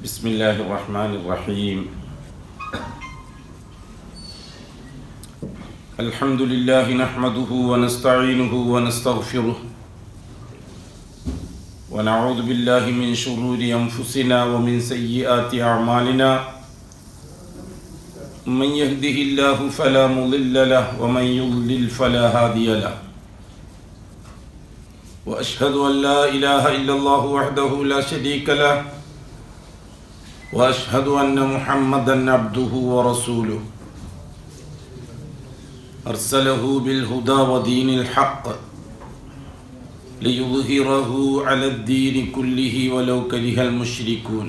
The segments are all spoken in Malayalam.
بسم الله الرحمن الرحيم. الحمد لله نحمده ونستعينه ونستغفره ونعوذ بالله من شرور أنفسنا ومن سيئات أعمالنا. من يهده الله فلا مضل له ومن يضلل فلا هادي له. وأشهد أن لا إله إلا الله وحده لا شريك له وأشهد أن محمدًا عبده ورسوله أرسله بالهدى ودين الحق ليظهره على الدين كله ولو كره المشركون.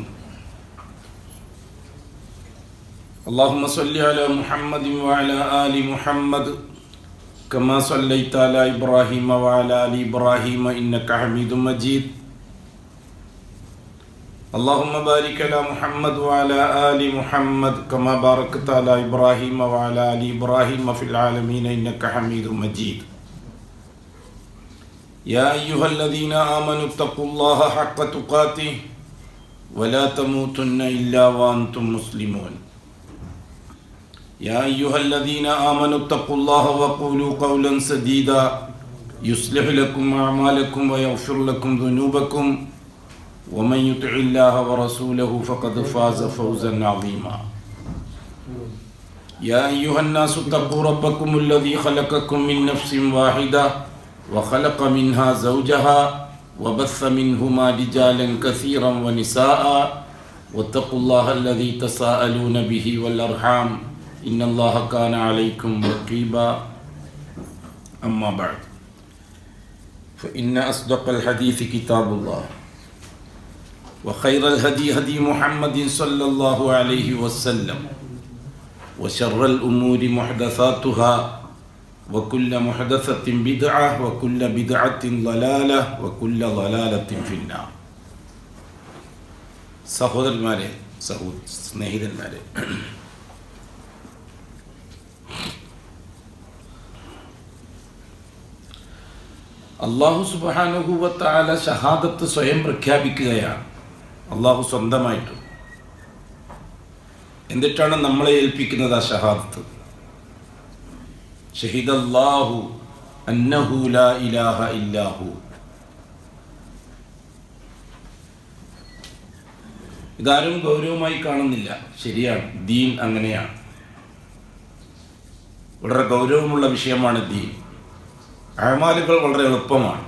اللهم صل على محمد وعلى آل محمد كما صليت على إبراهيم وعلى آل إبراهيم إنك حميد مجيد. اللهم بارك على محمد وعلى آل محمد كما باركت على إبراهيم وعلى آل إبراهيم في العالمين إنك حميد مجيد. يا أيها الذين آمنوا اتقوا الله حق تقاته ولا تموتن إلا وأنتم مسلمون. يا أيها الذين آمنوا اتقوا الله وقولوا قولا سديدا يصلح لكم أعمالكم ويغفر لكم ذنوبكم ومن يطع الله ورسوله فقد فاز فوزا عظيما. يا أيها الناس اتقوا ربكم الذي خلقكم من نفس واحدة وخلق منها زوجها وبث منهما رجالا كثيرا ونساء واتقوا الله الذي تساءلون به والأرحام إن الله كان عليكم رقيبا. أما بعد فإن أصدق الحديث كتاب الله وخير الهدي هدي محمد صلى الله عليه وسلم وشر الأمور محدثاتها وكل محدثة بدعة وكل بدعة ضلالة وكل ضلالة في النار. സഹോദരന്മാരെ, സ്നേഹിതന്മാരെ, അല്ലാഹു സുബ്ഹാനഹു വ തആല ഷഹാദത്ത് സ്വയം പ്രഖ്യാപിക്കുകയാണ്, അള്ളാഹു സ്വന്തമായിട്ട്. എന്നിട്ടാണ് നമ്മളെ ഏൽപ്പിക്കുന്നത് ആ ഷഹാദത്ത്. ഷഹിദല്ലാഹു അന്നഹു ലാ ഇലാഹ ഇല്ലാഹു. ഇതാരും ഗൗരവമായി കാണുന്നില്ല. ശരിയാണ്, ദീൻ അങ്ങനെയാണ്. വളരെ ഗൗരവമുള്ള വിഷയമാണ് ദീൻ. അഅ്മാലുകൾ വളരെ എളുപ്പമാണ്.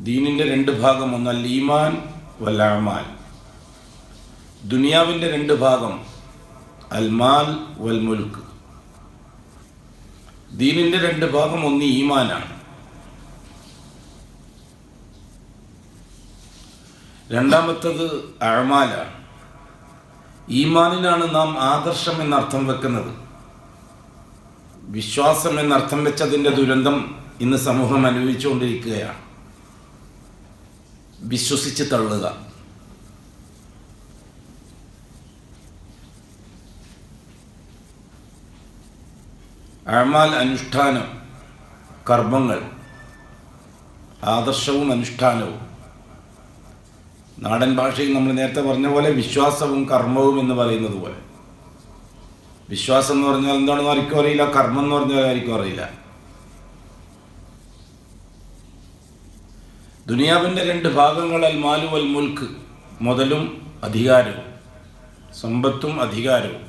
ദീനിൻ്റെ രണ്ട് ഭാഗം, ഒന്ന് അൽ ഈമാൻ വൽ അഅ്മാൽ. ദുനിയാവിൻ്റെ രണ്ട് ഭാഗം, അൽ മാൽ വൽ മുൽക്ക്. ദീനിൻ്റെ രണ്ട് ഭാഗം, ഒന്ന് ഈമാനാണ്, രണ്ടാമത്തത് അഅ്മാലാണ്. ഈമാനിനാണ് നാം ആദർശം എന്നർത്ഥം വെക്കുന്നത്. വിശ്വാസം എന്നർത്ഥം വെച്ചതിൻ്റെ ദുരന്തം ഇന്ന് സമൂഹം അനുഭവിച്ചുകൊണ്ടിരിക്കുകയാണ്. വിശ്വസിച്ച് തള്ളുക. അഅ്മാൽ അനുഷ്ഠാനം, കർമ്മങ്ങൾ, ആദർശവും അനുഷ്ഠാനവും. നാടൻ ഭാഷയിൽ നമ്മൾ നേരത്തെ പറഞ്ഞ പോലെ വിശ്വാസവും കർമ്മവും എന്ന് പറയുന്നത് പോലെ. വിശ്വാസം എന്ന് പറഞ്ഞാൽ എന്താണെന്ന് ആർക്കും അറിയില്ല, കർമ്മം എന്ന് പറഞ്ഞാൽ ആർക്കും അറിയില്ല. ദുനിയാവിൻ്റെ രണ്ട് ഭാഗങ്ങൾ, അൽ മാലു വൽ മുൽക്ക്, മുതലും അധികാരവും, സമ്പത്തും അധികാരവും.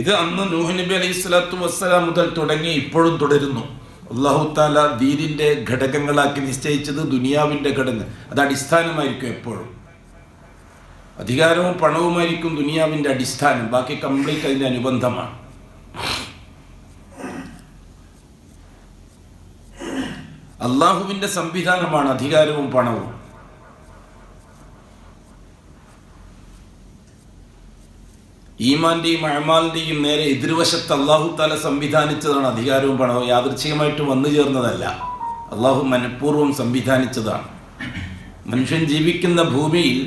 ഇത് അന്ന് നൂഹ് നബി അലൈഹി സ്വലാത്തു വസ്സലാം മുതൽ തുടങ്ങി ഇപ്പോഴും തുടരുന്നു. അല്ലാഹു തആല ദീനിൻ്റെ ഘടകങ്ങളാക്കി നിശ്ചയിച്ചത് ദുനിയാവിൻ്റെ ഘടകങ്ങൾ. അത് അടിസ്ഥാനമായിരിക്കും എപ്പോഴും. അധികാരവും പണവുമായിരിക്കും ദുനിയാവിൻ്റെ അടിസ്ഥാനം. ബാക്കി കംപ്ലീറ്റ് അതിൻ്റെ അനുബന്ധമാണ്. അള്ളാഹുവിൻ്റെ സംവിധാനമാണ് അധികാരവും പണവും. ഈമാന്റെയും അഅ്മാലിന്റെയും നേരെ എതിർവശത്ത് അല്ലാഹു തആല സംവിധാനിച്ചതാണ് അധികാരവും പണവും. യാദൃച്ഛികമായിട്ട് വന്നു ചേർന്നതല്ല, അള്ളാഹു മനഃപൂർവ്വം സംവിധാനിച്ചതാണ്. മനുഷ്യൻ ജീവിക്കുന്ന ഭൂമിയിൽ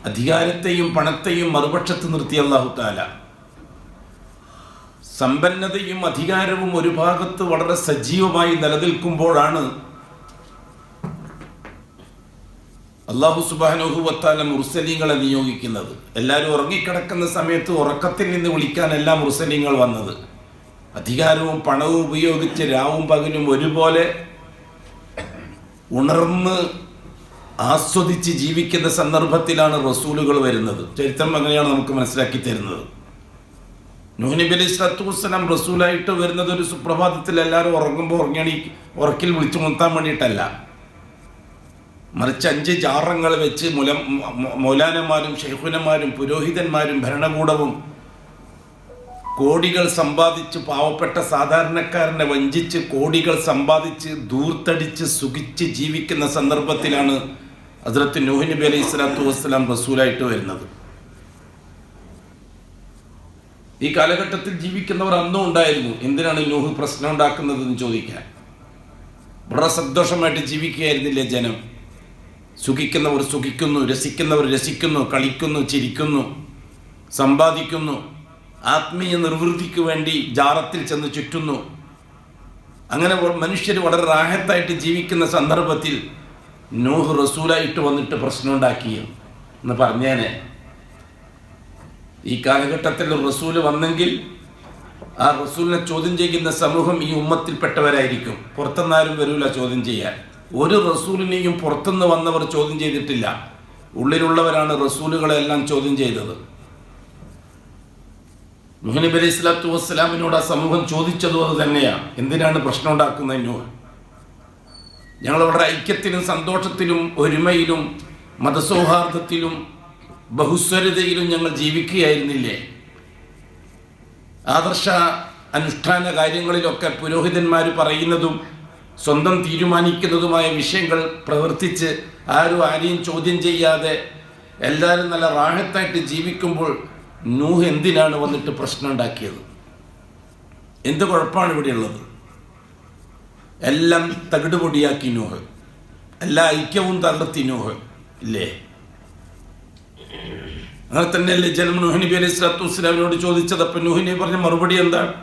അധികാരത്തെയും പണത്തെയും മറുപക്ഷത്ത് നിർത്തി അല്ലാഹു തആല സമ്പന്നതയും അധികാരവും ഒരു ഭാഗത്ത് വളരെ സജീവമായി നിലനിൽക്കുമ്പോഴാണ് അല്ലാഹു സുബ്ഹാനഹു വ തആല മുർസലീങ്ങളെ നിയോഗിക്കുന്നത്. എല്ലാവരും ഉറങ്ങിക്കിടക്കുന്ന സമയത്ത് ഉറക്കത്തിൽ നിന്ന് വിളിക്കാനല്ല മുർസലീങ്ങൾ വന്നത്. അധികാരവും പണവും ഉപയോഗിച്ച് രാവും പകലും ഒരുപോലെ ഉണർന്ന് ആസ്വദിച്ച് ജീവിക്കുന്ന സന്ദർഭത്തിലാണ് റസൂലുകൾ വരുന്നത്. ചരിത്രം അങ്ങനെയാണ് നമുക്ക് മനസ്സിലാക്കി തരുന്നത്. നൂഹ് നബി അലൈഹി സ്വലാത്തു വസ്സലാം റസൂലായിട്ട് വരുന്നത് ഒരു സുപ്രഭാതത്തിൽ എല്ലാവരും ഉറങ്ങുമ്പോൾ ഉറക്കിൽ വിളിച്ചു മുത്താൻ വേണ്ടിയിട്ടല്ല, മറിച്ച് 5 ജാറങ്ങൾ വെച്ച് മൗലാനമാരും ഷെയ്ഖുനമാരും പുരോഹിതന്മാരും ഭരണകൂടവും കോടികൾ സമ്പാദിച്ച് പാവപ്പെട്ട സാധാരണക്കാരനെ വഞ്ചിച്ച് കോടികൾ സമ്പാദിച്ച് ധൂർത്തടിച്ച് സുഖിച്ച് ജീവിക്കുന്ന സന്ദർഭത്തിലാണ് ഹസ്രത്ത് നൂഹ് നബി അലൈഹി സ്വലാത്തു വസ്സലാം റസൂലായിട്ട് വരുന്നത്. ഈ കാലഘട്ടത്തിൽ ജീവിക്കുന്നവർ അന്നും ഉണ്ടായിരുന്നു. എന്തിനാണ് നൂഹ് പ്രശ്നം ഉണ്ടാക്കുന്നതെന്ന് ചോദിക്കാൻ. വളരെ സന്തോഷമായിട്ട് ജീവിക്കുകയായിരുന്നില്ലേ ജനം? സുഖിക്കുന്നവർ സുഖിക്കുന്നു, രസിക്കുന്നവർ രസിക്കുന്നു, കളിക്കുന്നു, ചിരിക്കുന്നു, സമ്പാദിക്കുന്നു, ആത്മീയ നിർവൃത്തിക്ക് വേണ്ടി ജാറത്തിൽ ചെന്ന് ചുറ്റുന്നു. അങ്ങനെ മനുഷ്യർ വളരെ റാഹത്തായിട്ട് ജീവിക്കുന്ന സന്ദർഭത്തിൽ നൂഹ് റസൂലായിട്ട് വന്നിട്ട് പ്രശ്നമുണ്ടാക്കി എന്ന് പറഞ്ഞേനെ. ഈ കാലഘട്ടത്തിൽ റസൂല് വന്നെങ്കിൽ ആ റസൂലിനെ ചോദ്യം ചെയ്യുന്ന സമൂഹം ഈ ഉമ്മത്തിൽപ്പെട്ടവരായിരിക്കും. പുറത്തുനിന്നാരും വരൂല ചോദ്യം ചെയ്യാൻ. ഒരു റസൂലിനെയും പുറത്തുനിന്ന് വന്നവർ ചോദ്യം ചെയ്തിട്ടില്ല. ഉള്ളിലുള്ളവരാണ് റസൂലുകളെല്ലാം ചോദ്യം ചെയ്തത്. നൂഹ് നബി അലൈഹി സ്വലാത്തു വസ്സലാമിനോട് ആ സമൂഹം ചോദിച്ചതും അത് തന്നെയാണ്. എന്തിനാണ് പ്രശ്നം ഉണ്ടാക്കുന്നത് നൂഹ്? ഞങ്ങൾ വളരെ ഐക്യത്തിലും സന്തോഷത്തിലും ഒരുമയിലും മതസൗഹാർദ്ദത്തിലും ബഹുസ്വരതയിലും ഞങ്ങൾ ജീവിക്കുകയായിരുന്നില്ലേ? ആദർശ അനുഷ്ഠാന കാര്യങ്ങളിലൊക്കെ പുരോഹിതന്മാർ പറയുന്നതും സ്വന്തം തീരുമാനിക്കുന്നതുമായ വിഷയങ്ങൾ പ്രവർത്തിച്ച് ആരെയും ചോദ്യം ചെയ്യാതെ എല്ലാവരും നല്ല റാഹത്തായിട്ട് ജീവിക്കുമ്പോൾ നൂഹ് എന്തിനാണ് വന്നിട്ട് പ്രശ്നം ഉണ്ടാക്കിയത്? എന്ത് കുഴപ്പമാണ് ഇവിടെയുള്ളത്? എല്ലാം തകിടുപൊടിയാക്കി നൂഹ്, എല്ലാ ഐക്യവും തകർത്തി നൂഹ് ഇല്ലേ? അങ്ങനെ തന്നെയല്ലേ ജനം നൂഹ് നബി അലൈഹി സ്വലാത്തു വസ്സലാമിനോട് ചോദിച്ചത്. അപ്പം നൂഹ് നബി പറഞ്ഞ മറുപടി എന്താണ്?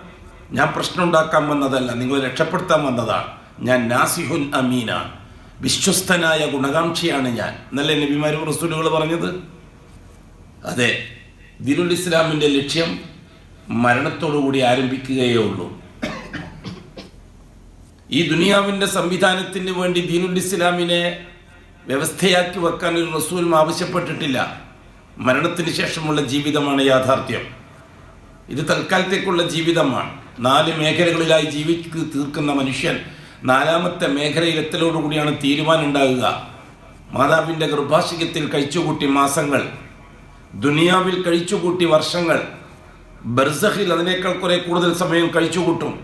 ഞാൻ പ്രശ്നം ഉണ്ടാക്കാൻ വന്നതല്ല, നിങ്ങളെ രക്ഷപ്പെടുത്താൻ വന്നതാണ്. ഞാൻ നാസിഹുൻ അമീനാണ്, വിശ്വസ്തനായ ഗുണകാംക്ഷിയാണ് ഞാൻ എന്നല്ലേ നബിമാരും റസൂലുകൾ പറഞ്ഞത്? അതെ, ദീനുൽ ഇസ്ലാമിൻ്റെ ലക്ഷ്യം മരണത്തോടുകൂടി ആരംഭിക്കുകയേ ഉള്ളൂ. ഈ ദുനിയാവിൻ്റെ സംവിധാനത്തിന് വേണ്ടി ദീനുൽ ഇസ്ലാമിനെ വ്യവസ്ഥയാക്കി വെക്കാൻ ഒരു റസൂലും ആവശ്യപ്പെട്ടിട്ടില്ല. മരണത്തിന് ശേഷമുള്ള ജീവിതമാണ് യാഥാർത്ഥ്യം. ഇത് തൽക്കാലത്തേക്കുള്ള ജീവിതമാണ്. 4 മേഖലകളിലായി ജീവിച്ച് തീർക്കുന്ന മനുഷ്യൻ 4ാമത്തെ മേഖലയിലെത്തലോടുകൂടിയാണ് തീരുമാനം ഉണ്ടാകുക. മാതാവിൻ്റെ ഗർഭാശയത്തിൽ കഴിച്ചുകൂട്ടി മാസങ്ങൾ, ദുനിയാവിൽ കഴിച്ചുകൂട്ടി വർഷങ്ങൾ, ബർസഖിൽ അതിനേക്കാൾ കുറെ കൂടുതൽ സമയം കഴിച്ചുകൂട്ടും.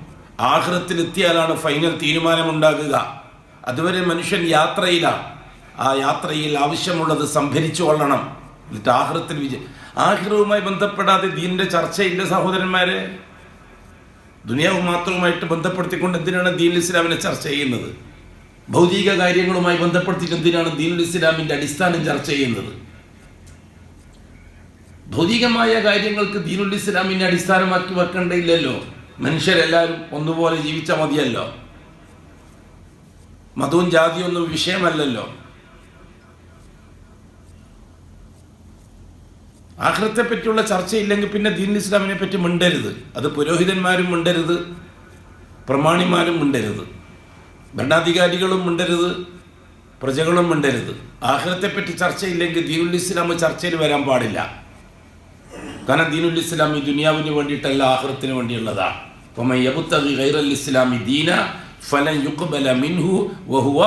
ആഖിറത്തിലെത്തിയാലാണ് ഫൈനൽ തീരുമാനമുണ്ടാകുക. അതുവരെ മനുഷ്യൻ യാത്രയിലാണ്. ആ യാത്രയിൽ ആവശ്യമുള്ളത് സംഭരിച്ചു കൊള്ളണം. എന്നിട്ട് ആഖിറത്തിൽ ആഖിറവുമായി ബന്ധപ്പെടാതെ ദീനിൻ്റെ ചർച്ചയില്ല സഹോദരന്മാരെ. ദുനിയാവ് മാത്രവുമായിട്ട് ബന്ധപ്പെടുത്തിക്കൊണ്ട് എന്തിനാണ് ദീനുൽ ഇസ്ലാമിനെ ചർച്ച ചെയ്യുന്നത്? ഭൗതിക കാര്യങ്ങളുമായി ബന്ധപ്പെടുത്തിയിട്ട് എന്തിനാണ് ദീനുൽ ഇസ്ലാമിൻ്റെ അടിസ്ഥാനം ചർച്ച ചെയ്യുന്നത്? ഭൗതികമായ കാര്യങ്ങൾക്ക് ദീനുൽ ഇസ്ലാമിനെ അടിസ്ഥാനമാക്കി വെക്കേണ്ടതില്ലല്ലോ. മനുഷ്യരെല്ലാവരും ഒന്നുപോലെ ജീവിച്ചാൽ മതിയല്ലോ. മതവും ജാതിയൊന്നും വിഷയമല്ലല്ലോ. ആഖിറത്തെ പറ്റിയുള്ള ചർച്ചയില്ലെങ്കിൽ പിന്നെ ദീനുൽ ഇസ്ലാമിനെ പറ്റി മിണ്ടരുത്. അത് പുരോഹിതന്മാരും മിണ്ടരുത്, പ്രമാണിമാരും മിണ്ടരുത്, ഭരണാധികാരികളും മിണ്ടരുത്, പ്രജകളും മിണ്ടരുത്. ആഖിറത്തെ പറ്റി ചർച്ചയില്ലെങ്കിൽ ദീനുൽ ഇസ്ലാം ചർച്ചയിൽ വരാൻ പാടില്ല. കാരണം ദീനുൽ ഇസ്ലാം ഈ ദുനിയാവിന് വേണ്ടിയിട്ടല്ല, ആഖിറത്തിന് വേണ്ടിയുള്ളതാണ്. ഫമൻ യബ്തഗി ഗൈറൽ ഇസ്ലാമി ദീന ഫലൻ യുഖ്ബല മിൻഹു വഹുവ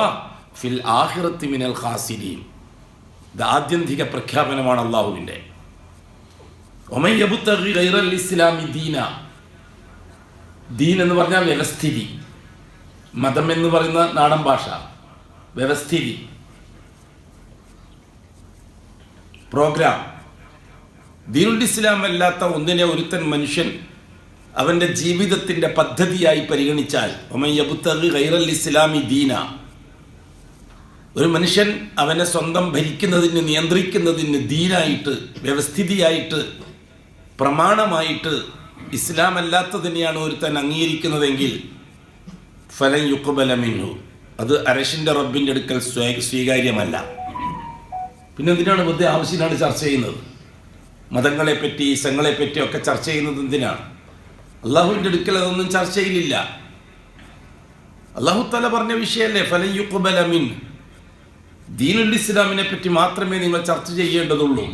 ഫിൽ ആഖിറത്തി മിനൽ ഖാസിരീൻ. ഇത് ആത്യന്തിക പ്രഖ്യാപനമാണ് അള്ളാഹുവിൻ്റെ. ഒമൻ യബ്തഗി ഗൈറൽ ഇസ്ലാമി ദീന. ദീൻ എന്ന് പറഞ്ഞാൽ വ്യവസ്ഥിതി, മതം എന്ന് പറയുന്ന നാടൻ ഭാഷ, വ്യവസ്ഥിതി, പ്രോഗ്രാം. ദീനുൽ ഇസ്ലാം അല്ലാത്ത ഒന്നിനെ ഒരുത്തൻ മനുഷ്യൻ അവൻ്റെ ജീവിതത്തിൻ്റെ പദ്ധതിയായി പരിഗണിച്ചാൽ ഒമൻ യബ്തഗി ഗൈറൽ ഇസ്ലാമി ദീന, ഒരു മനുഷ്യൻ അവനെ സ്വന്തം ഭരിക്കുന്നതിന് നിയന്ത്രിക്കുന്നതിന് ദീനായിട്ട്, വ്യവസ്ഥിതിയായിട്ട്, പ്രമാണമായിട്ട് ഇസ്ലാം അല്ലാത്തതിനെയാണ് ഒരുത്തൻ അംഗീകരിക്കുന്നതെങ്കിൽ ഫലൻ യുഖ്ബല മിൻഹു, അത് അർശിൻ്റെ റബ്ബിൻ്റെ അടുക്കൽ സ്വീകാര്യമല്ല. പിന്നെ എന്തിനാണ് വെറുതെ ആവശ്യത്തിനാണ് ചർച്ച ചെയ്യുന്നത്? മതങ്ങളെപ്പറ്റി ഇസങ്ങളെപ്പറ്റി ഒക്കെ ചർച്ച ചെയ്യുന്നത് എന്തിനാണ്? അള്ളാഹുവിൻ്റെ അടുക്കൽ അതൊന്നും ചർച്ചയിലില്ല. അള്ളാഹു തആല പറഞ്ഞ വിഷയമല്ലേ, ഫലൻ യുഖ്ബല മിൻ, ദീനുൽ ഇസ്ലാമിനെ പറ്റി മാത്രമേ നിങ്ങൾ ചർച്ച ചെയ്യേണ്ടതുള്ളൂ.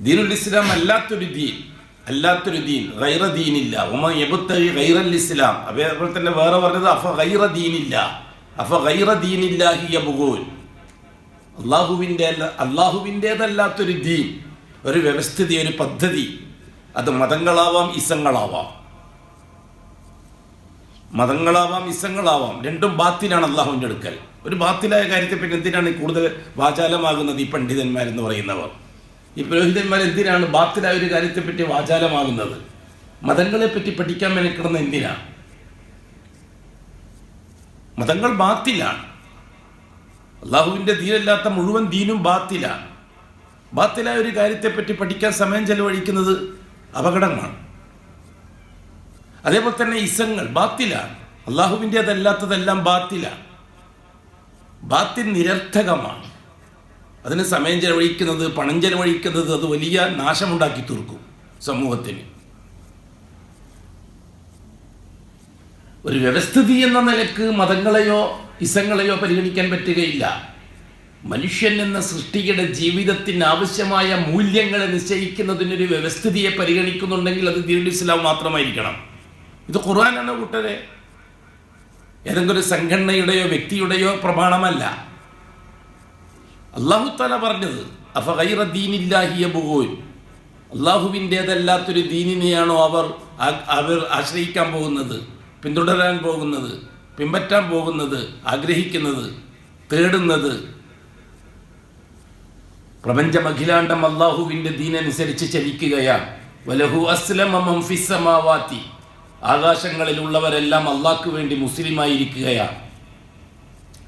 ദീനുൽ ഇസ്ലാം അല്ലാത്തൊരു ദീൻ ഗൈറ ദീനില്ല. വമാ യബ്തഗി ഗൈറൽ ഇസ്ലാം, അതേപോലെ തന്നെ വേറെ പറഞ്ഞത് അഫ ഗൈറ ദീനില്ല, അഫ ഗൈറ ദീനില്ലാഹി യബ്ഗൂൻ. അള്ളാഹുവിൻ്റേതല്ലാത്തൊരു ദീൻ, ഒരു വ്യവസ്ഥിതി, ഒരു പദ്ധതി, അത് മതങ്ങളാവാം ഇസങ്ങളാവാം, രണ്ടും ബാത്തിലാണ് അള്ളാഹുവിൻ്റെ അടുക്കൽ. ഒരു ബാത്തിലായ കാര്യത്തെ പറ്റി എന്തിനാണ് കൂടുതൽ വാചാലമാകുന്നത് ഈ പണ്ഡിതന്മാരെന്ന് പറയുന്നവർ? ഈ പുരോഹിതന്മാർ എന്തിനാണ് ബാത്തിലായ ഒരു കാര്യത്തെപ്പറ്റി വാചാലമാകുന്നത്? മതങ്ങളെപ്പറ്റി പഠിക്കാൻ മെനക്കിടുന്ന എന്തിനാണ്? മതങ്ങൾ ബാത്തിലാണ്. അള്ളാഹുവിൻ്റെ ദീനല്ലാത്ത മുഴുവൻ ദീനും ബാത്തിലാണ്. ബാത്തിലായ ഒരു കാര്യത്തെപ്പറ്റി പഠിക്കാൻ സമയം ചെലവഴിക്കുന്നത് അപകടമാണ്. അതേപോലെ തന്നെ ഇസങ്ങൾ ബാത്തിലാണ്. അള്ളാഹുവിൻ്റേതല്ലാത്തതെല്ലാം ബാത്തിലാണ്. ബാത്തിൽ നിരർത്ഥകമാണ്. അതിന് സമയം ചെലവഴിക്കുന്നത്, പണം ചെലവഴിക്കുന്നത്, അത് വലിയ നാശമുണ്ടാക്കി തീർക്കും സമൂഹത്തിന്. ഒരു വ്യവസ്ഥിതി എന്ന നിലക്ക് മതങ്ങളെയോ ഇസങ്ങളെയോ പരിഗണിക്കാൻ പറ്റുകയില്ല. മനുഷ്യൻ എന്ന സൃഷ്ടിയുടെ ജീവിതത്തിന് ആവശ്യമായ മൂല്യങ്ങളെ നിശ്ചയിക്കുന്നതിനൊരു വ്യവസ്ഥിതിയെ പരിഗണിക്കുന്നുണ്ടെങ്കിൽ അത് ദീനുൽ ഇസ്ലാം മാത്രമായിരിക്കണം. ഇത് ഖുർആനാണ് കൂട്ടരെ, ഏതെങ്കിലും ഒരു സംഘടനയുടെയോ വ്യക്തിയുടെയോ പ്രമാണമല്ല. അല്ലാഹു തആല പറഞ്ഞത് അഫ ഗൈറ ദീനില്ലാഹി യബ്ഗൂൻ, അള്ളാഹുവിൻ്റേതല്ലാത്തൊരു ദീനിനെയാണോ അവർ ആശ്രയിക്കാൻ പോകുന്നത്, പിന്തുടരാൻ പോകുന്നത്, പിൻപറ്റാൻ പോകുന്നത്, ആഗ്രഹിക്കുന്നത്, തേടുന്നത്? പ്രപഞ്ചമഖിലാണ്ടം അള്ളാഹുവിൻ്റെ ദീനനുസരിച്ച് ചലിക്കുകയാണ്. വലഹു അസ്ലമ മൻ ഫിസ് സമാവാതി, ആകാശങ്ങളിലുള്ളവരെല്ലാം അള്ളാഹ്ക്ക് വേണ്ടി മുസ്ലിമായിരിക്കുകയാണ്.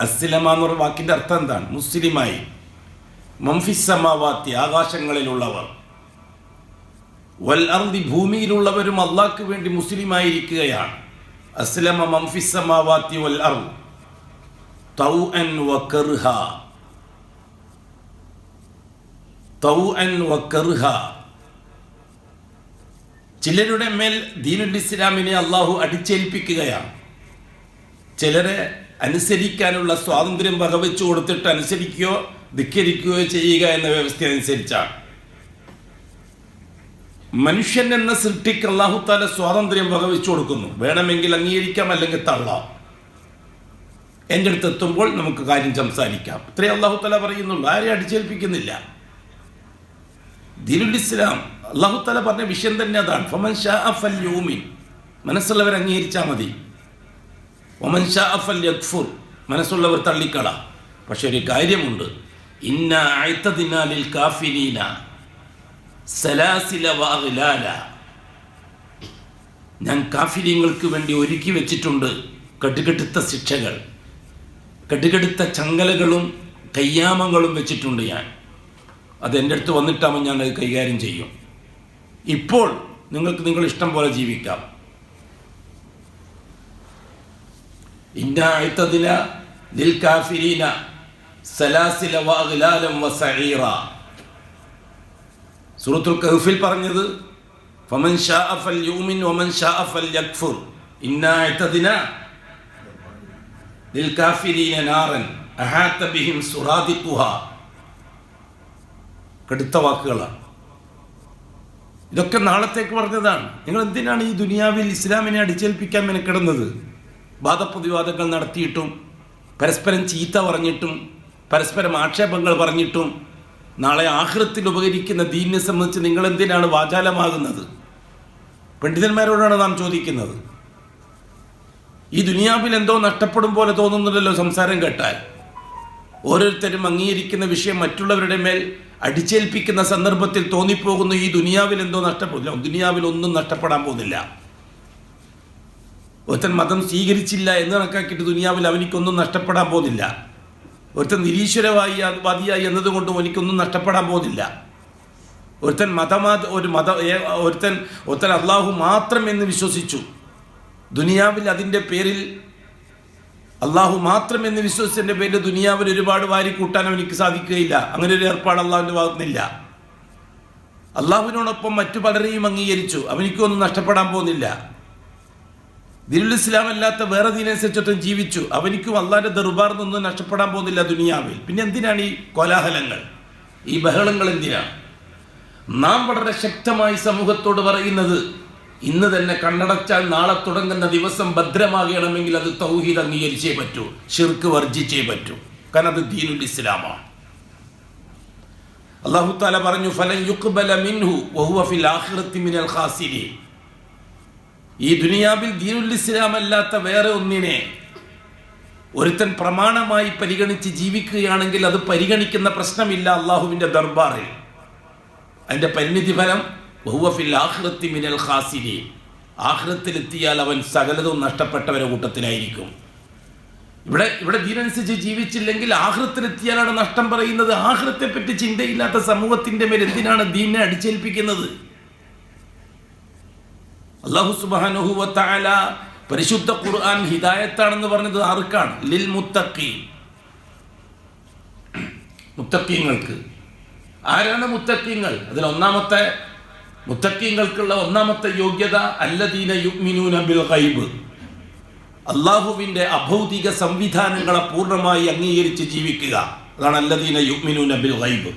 അസ്ലമ എന്നൊരു വാക്കിൻ്റെ അർത്ഥം എന്താണ്? മുസ്ലിമായി. മൻ ഫിസ് സമാവാതി, ആകാശങ്ങളിലുള്ളവർ, വൽ അർദി, ഭൂമിയിലുള്ളവരും അള്ളാഹ്ക്ക് വേണ്ടി മുസ്ലിമായിരിക്കുകയാണ്. അസ്ലമ മൻ ഫിസ് സമാവാതി വൽ അർദ് തൗഅൻ വകർഹ. ചിലരുടെ മേൽ ദീനുൽ ഇസ്ലാമിനെ അള്ളാഹു അടിച്ചേൽപ്പിക്കുകയാണ്. ചിലരെ അനുസരിക്കാനുള്ള സ്വാതന്ത്ര്യം വകവെച്ചു കൊടുത്തിട്ട് അനുസരിക്കുകയോ ധിക്കരിക്കുകയോ ചെയ്യുക എന്ന വ്യവസ്ഥ അനുസരിച്ചാണ്. മനുഷ്യൻ എന്ന സൃഷ്ടിക്ക് അല്ലാഹു തആല സ്വാതന്ത്ര്യം വകവെച്ചു കൊടുക്കുന്നു. വേണമെങ്കിൽ അംഗീകരിക്കാം, അല്ലെങ്കിൽ തള്ളാം. എൻ്റെ അടുത്ത് എത്തുമ്പോൾ നമുക്ക് കാര്യം സംസാരിക്കാം. ഇത്രയും അല്ലാഹു തആല പറയുന്നുള്ളൂ. ആരെയും അടിച്ചേൽപ്പിക്കുന്നില്ല. ദീനുൽ ഇസ്ലാം അല്ലാഹു തആല പറഞ്ഞ വിഷയം തന്നെ അതാണ്. ഫമൻ ശാഅ ഫൽയുമിൻ, മനസ്സുള്ളവർ അംഗീകരിച്ചാൽ മതി. വമൻ ശാഅ ഫൽയക്ഫുർ, മനസ്സുള്ളവർ തള്ളിക്കള. പക്ഷെ ഒരു കാര്യമുണ്ട്, ഇന്നാ അഅ്തദ്നാ ലിൽ കാഫിരീന സലാസില വഅഗ്ലാല, ഞാൻ കാഫിരീങ്ങൾക്ക് വേണ്ടി ഒരുക്കി വെച്ചിട്ടുണ്ട് കടുകടുത്ത ശിക്ഷകൾ, കടുകടുത്ത ചങ്ങലകളും കയ്യാമങ്ങളും വെച്ചിട്ടുണ്ട് ഞാൻ. അത് എൻ്റെ അടുത്ത് വന്നിട്ടാകുമ്പോൾ ഞാൻ അത് കൈകാര്യം ചെയ്യും. ഇപ്പോൾ നിങ്ങൾക്ക് നിങ്ങൾ ഇഷ്ടം പോലെ ജീവിക്കാം. ഇന്നാ അഅ്തദ്നാ ലിൽ കാഫിരീന സലാസില വഅഗ്ലാലൻ വസഈറ. സൂറത്തുൽ കഹ്ഫിൽ പറഞ്ഞത് ഫമൻ ശാഅ ഫൽയുമിൻ വമൻ ശാഅ ഫൽയക്ഫുർ ഇന്നാ അഅ്തദ്നാ ലിൽ കാഫിരീന നാറൻ അഹാത ബിഹിം സുറാദിഖുഹാ. കടുത്ത വാക്കുകളാണ്. ഇതൊക്കെ നാളത്തേക്ക് പറഞ്ഞതാണ്. നിങ്ങൾ എന്തിനാണ് ഈ ദുനിയാവിൽ ഇസ്ലാമിനെ അടിച്ചേൽപ്പിക്കാൻ മെനക്കിടുന്നത്? വാദപ്രതിവാദങ്ങൾ നടത്തിയിട്ടും പരസ്പരം ചീത്ത പറഞ്ഞിട്ടും പരസ്പരം ആക്ഷേപങ്ങൾ പറഞ്ഞിട്ടും നാളെ ആഖിറത്തിൽ ഉപകരിക്കുന്ന ദീനിനെ സംബന്ധിച്ച് നിങ്ങൾ എന്തിനാണ് വാചാലമാകുന്നത്? പണ്ഡിതന്മാരോടാണ് നാം ചോദിക്കുന്നത്. ഈ ദുനിയാവിൽ എന്തോ നഷ്ടപ്പെടും പോലെ തോന്നുന്നില്ലല്ലോ സംസാരം കേട്ടാൽ. ഓരോരുത്തരും അംഗീകരിക്കുന്ന വിഷയം മറ്റുള്ളവരുടെ മേൽ അടിച്ചേൽപ്പിക്കുന്ന സന്ദർഭത്തിൽ തോന്നിപ്പോകുന്നു ഈ ദുനിയാവിൽ എന്തോ നഷ്ടപ്പെടില്ല. ദുനിയാവിൽ ഒന്നും നഷ്ടപ്പെടാൻ പോകുന്നില്ല. ഒരുത്തൻ മതം സ്വീകരിച്ചില്ല എന്ന് കണക്കാക്കിയിട്ട് ദുനിയാവിൽ അവനിക്കൊന്നും നഷ്ടപ്പെടാൻ പോകുന്നില്ല. ഒരുത്തൻ നിരീശ്വരവാദിയായി എന്നതുകൊണ്ടും എനിക്കൊന്നും നഷ്ടപ്പെടാൻ പോകുന്നില്ല. ഒരുത്തൻ ഒരുത്തൻ അള്ളാഹു മാത്രം എന്ന് വിശ്വസിച്ചു. ദുനിയാവിൽ അതിൻ്റെ പേരിൽ അള്ളാഹു മാത്രം എന്ന് വിശ്വസിച്ചതിൻ്റെ പേരിൽ ദുനിയാവിൽ ഒരുപാട് വാരി കൂട്ടാൻ അവനിക്ക് സാധിക്കുകയില്ല. അങ്ങനെ ഒരു ഏർപ്പാട് അള്ളാഹുവിൻ്റെ ഭാഗത്തുനിന്നില്ല. അള്ളാഹുവിനോടൊപ്പം മറ്റു പലരെയും അംഗീകരിച്ചു, അവനിക്കൊന്നും നഷ്ടപ്പെടാൻ പോകുന്നില്ല. ദീനുൽ ഇസ്ലാം അല്ലാത്ത വേറെ ദീനനുസരിച്ചിട്ടും ജീവിച്ചു, അവനിക്കും അള്ളാഹിൻ്റെ ദർബാറിൽ നിന്നും നഷ്ടപ്പെടാൻ പോകുന്നില്ല ദുനിയാവിൽ. പിന്നെ എന്തിനാണ് ഈ കോലാഹലങ്ങൾ, ഈ ബഹളങ്ങൾ എന്തിനാണ്? നാം വളരെ ശക്തമായി സമൂഹത്തോട് പറയുന്നത്, ഇന്ന് തന്നെ കണ്ണടച്ചാൽ നാളെ തുടങ്ങുന്ന ദിവസം ഭദ്രമാകണമെങ്കിൽ അത് തൗഹീദ് അംഗീകരിച്ചേ പറ്റൂ, ശിർക്ക് വർജിച്ചേ പറ്റൂ. കാരണം അത് ദീനുൽ ഇസ്ലാമാണ്. അല്ലാഹു തആല പറഞ്ഞു, ഫലൻ യുഖ്ബല മിൻഹു വഹുവ ഫിൽ ആഖിറതി മിനൽ ഖാസിരീൻ. ഈ ദുനിയാവിൽ ദീനുൽ ഇസ്ലാം അല്ലാത്ത വേറെ ഒന്നിനെ ഒരുത്തൻ പ്രമാണമായി പരിഗണിച്ച് ജീവിക്കുകയാണെങ്കിൽ അത് പരിഗണിക്കുന്ന പ്രശ്നമില്ല അള്ളാഹുവിൻ്റെ ദർബാറിൽ. അതിൻ്റെ പരിണിതി ഫലം വഹുവ ഫിൽ ആഖിറതി മിനൽ ഖാസിരീൻ. ആഖിറത്തിലെത്തിയാൽ അവൻ സകലതും നഷ്ടപ്പെട്ടവരുടെ കൂട്ടത്തിലായിരിക്കും. ഇവിടെ ദീനനുസരിച്ച് ജീവിച്ചില്ലെങ്കിൽ ആഖിറത്തിലെത്തിയാലാണ് നഷ്ടം പറയുന്നത്. ആഖിറത്തെ പറ്റി ചിന്തയില്ലാത്ത സമൂഹത്തിൻ്റെ മേൽ എന്തിനാണ് ദീനിനെ അടിച്ചേൽപ്പിക്കുന്നത്? അല്ലാഹു സുബ്ഹാനഹു വ തആല പരിശുദ്ധ ഖുർആൻ ഹിദായത്താണെന്ന് പറഞ്ഞത് ആർക്കാണ്? ലിൽ മുത്തഖീൻ, മുത്തഖീങ്ങൾക്ക്. ആരാണ് മുത്തഖീങ്ങൾ? അതിൽ ഒന്നാമത്തെ മുത്തഖീങ്ങൾക്കുള്ള ഒന്നാമത്തെ യോഗ്യത അല്ലദീന യുഅ്മിനൂന ബിൽ ഗൈബ്, അള്ളാഹുവിൻ്റെ അഭൗതിക സംവിധാനങ്ങളെ പൂർണ്ണമായി അംഗീകരിച്ച് ജീവിക്കുക. അതാണ് അല്ലദീന യുഅ്മിനൂന ബിൽ ഗൈബ്.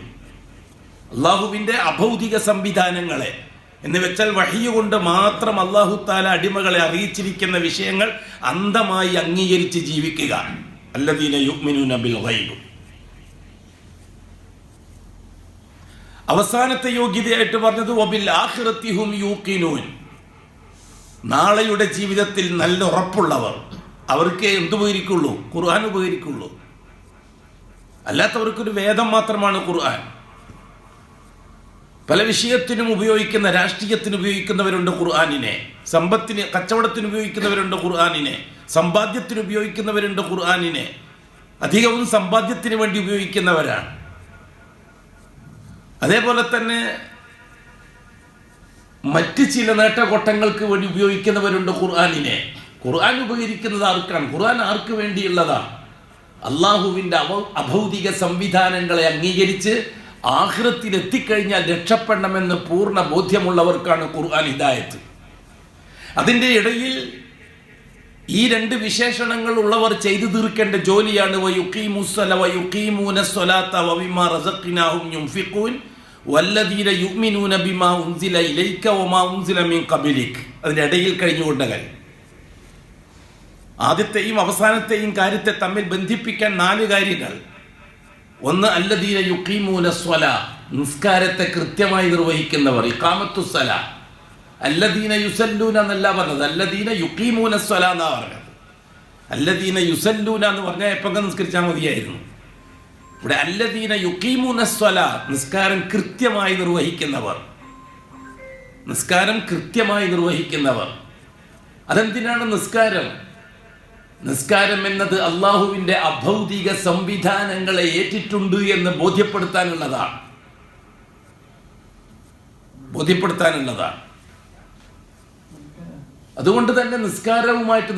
അള്ളാഹുവിൻ്റെ അഭൗതിക സംവിധാനങ്ങളെ എന്ന് വെച്ചാൽ വഹ്യ് കൊണ്ട് മാത്രം അല്ലാഹു തആല അടിമകളെ അറിയിച്ചിരിക്കുന്ന വിഷയങ്ങൾ അന്ധമായി അംഗീകരിച്ച് ജീവിക്കുക. അല്ലദീന യുഅ്മിനൂന ബിൽ ഗൈബ്. അവസാനത്തെ യോഗ്യതയായിട്ട് പറഞ്ഞത് വബിൽ ആഖിറതി ഹും യൂഖിനൂൻ. നാളെയുടെ ജീവിതത്തിൽ നല്ല ഉറപ്പുള്ളവർ, അവർക്ക് എന്തുപകരിക്കുള്ളൂ? ഖുർആൻ ഉപകരിക്കുള്ളൂ. അല്ലാത്തവർക്കൊരു വേദം മാത്രമാണ് ഖുർആൻ. പല വിഷയത്തിനും ഉപയോഗിക്കുന്ന, രാഷ്ട്രീയത്തിന് ഉപയോഗിക്കുന്നവരുണ്ട് ഖുർആനിനെ, സമ്പത്തിന് കച്ചവടത്തിന് ഉപയോഗിക്കുന്നവരുണ്ട് ഖുർആനിനെ, സമ്പാദ്യത്തിന് ഉപയോഗിക്കുന്നവരുണ്ട് ഖുർആനിനെ. അധികവും സമ്പാദ്യത്തിന് വേണ്ടി ഉപയോഗിക്കുന്നവരാണ്. അതേപോലെ തന്നെ മറ്റ് ചില നേട്ടകൊട്ടങ്ങൾക്ക് വേണ്ടി ഉപയോഗിക്കുന്നവരുണ്ട് ഖുർആനിനെ. ഖുർആൻ ഉപകരിക്കുന്നത് ആർക്കാണ്? ഖുർആൻ ആർക്ക് വേണ്ടിയുള്ളതാണ്? അള്ളാഹുവിൻ്റെ അഭൗതിക സംവിധാനങ്ങളെ അംഗീകരിച്ച് ആഖിറത്തിൽ എത്തിക്കഴിഞ്ഞാൽ രക്ഷപ്പെടണമെന്ന് പൂർണ്ണ ബോധ്യമുള്ളവർക്കാണ് ഖുർആൻ ഹിദായത്ത്. അതിൻ്റെ ഇടയിൽ ഈ രണ്ട് വിശേഷണങ്ങൾ ഉള്ളവർ ചെയ്തു തീർക്കേണ്ട ജോലിയാണ് വയുഖീമുസ്സല വയുഖീമൂനസ്സലാത്ത വമിമ്മാ റസഖ്നാഹും യുൻഫിഖൂൻ വല്ലദീന യുഅ്മിനൂന ബിമാ ഉൻസില ഇലൈക വമാ ഉൻസില മിൻ ഖബലിക്. അതിൻ്റെ ഇടയിൽ കഴിഞ്ഞുകൊണ്ട കാര്യം, ആദ്യത്തെയും അവസാനത്തെയും കാര്യത്തെ തമ്മിൽ ബന്ധിപ്പിക്കാൻ 4 കാര്യങ്ങൾ. ഒന്ന് അല്ലദീന യുഖീമൂനസ്സലാ, നിസ്കാരത്തെ കൃത്യമായി നിർവഹിക്കുന്നവർ, ഇഖാമത്തുസ്സലാ. അല്ലദീന യുസല്ലൂന എന്നല്ല പറഞ്ഞത്, അല്ലദീന യുഖീമൂനസ്സലാ എന്നാ പറഞ്ഞത്. അല്ലദീന യുസല്ലൂന എന്ന് പറഞ്ഞാൽ എപ്പോൾ നിസ്കരിച്ചാൽ മതിയായിരുന്നു. ഇവിടെ അല്ലദീന യുഖീമൂനസ്സലാ, നിസ്കാരം കൃത്യമായി നിർവഹിക്കുന്നവർ, നിസ്കാരം കൃത്യമായി നിർവഹിക്കുന്നവർ. അതെന്തിനാണ് നിസ്കാരം? നിസ്കാരം എന്നത് അള്ളാഹുവിൻ്റെ അഭൗതിക സംവിധാനങ്ങളെ ഏറ്റിട്ടുണ്ട് എന്ന് ബോധ്യപ്പെടുത്താനുള്ളതാണ്. അതുകൊണ്ട് തന്നെ നിസ്കാരവുമായിട്ട്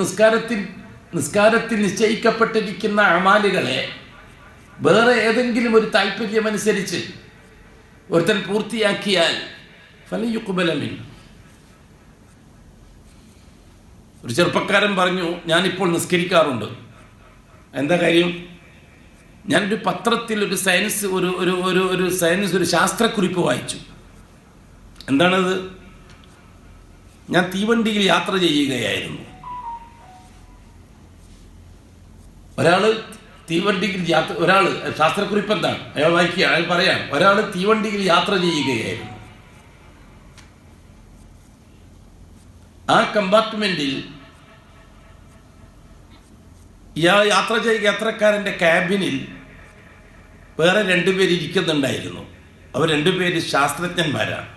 നിസ്കാരത്തിൽ നിശ്ചയിക്കപ്പെട്ടിരിക്കുന്ന അമാലുകളെ വേറെ ഏതെങ്കിലും ഒരു താല്പര്യമനുസരിച്ച് ഒരുത്തൻ പൂർത്തിയാക്കിയാൽ ഫലൻ യുഖ്ബല മിൻഹു. ഒരു ചെറുപ്പക്കാരൻ പറഞ്ഞു, ഞാനിപ്പോൾ നിസ്കരിക്കാറുണ്ട്. എന്താ കാര്യം? ഞാനൊരു പത്രത്തിൽ ഒരു സയൻസ് ഒരു ശാസ്ത്രക്കുറിപ്പ് വായിച്ചു. എന്താണത്? ഞാൻ തീവണ്ടിയിൽ യാത്ര ചെയ്യുകയായിരുന്നു. ഒരാൾ ശാസ്ത്രക്കുറിപ്പ് എന്താണ് അയാൾ വായിക്കുക, അയാൾ പറയാം, ഒരാൾ തീവണ്ടിയിൽ യാത്ര ചെയ്യുകയായിരുന്നു. ആ കമ്പാർട്ട്മെന്റിൽ യാത്രക്കാരൻ്റെ ക്യാബിനിൽ വേറെ 2 പേര് ഇരിക്കുന്നുണ്ടായിരുന്നു. അവർ 2 പേര് ശാസ്ത്രജ്ഞന്മാരാണ്.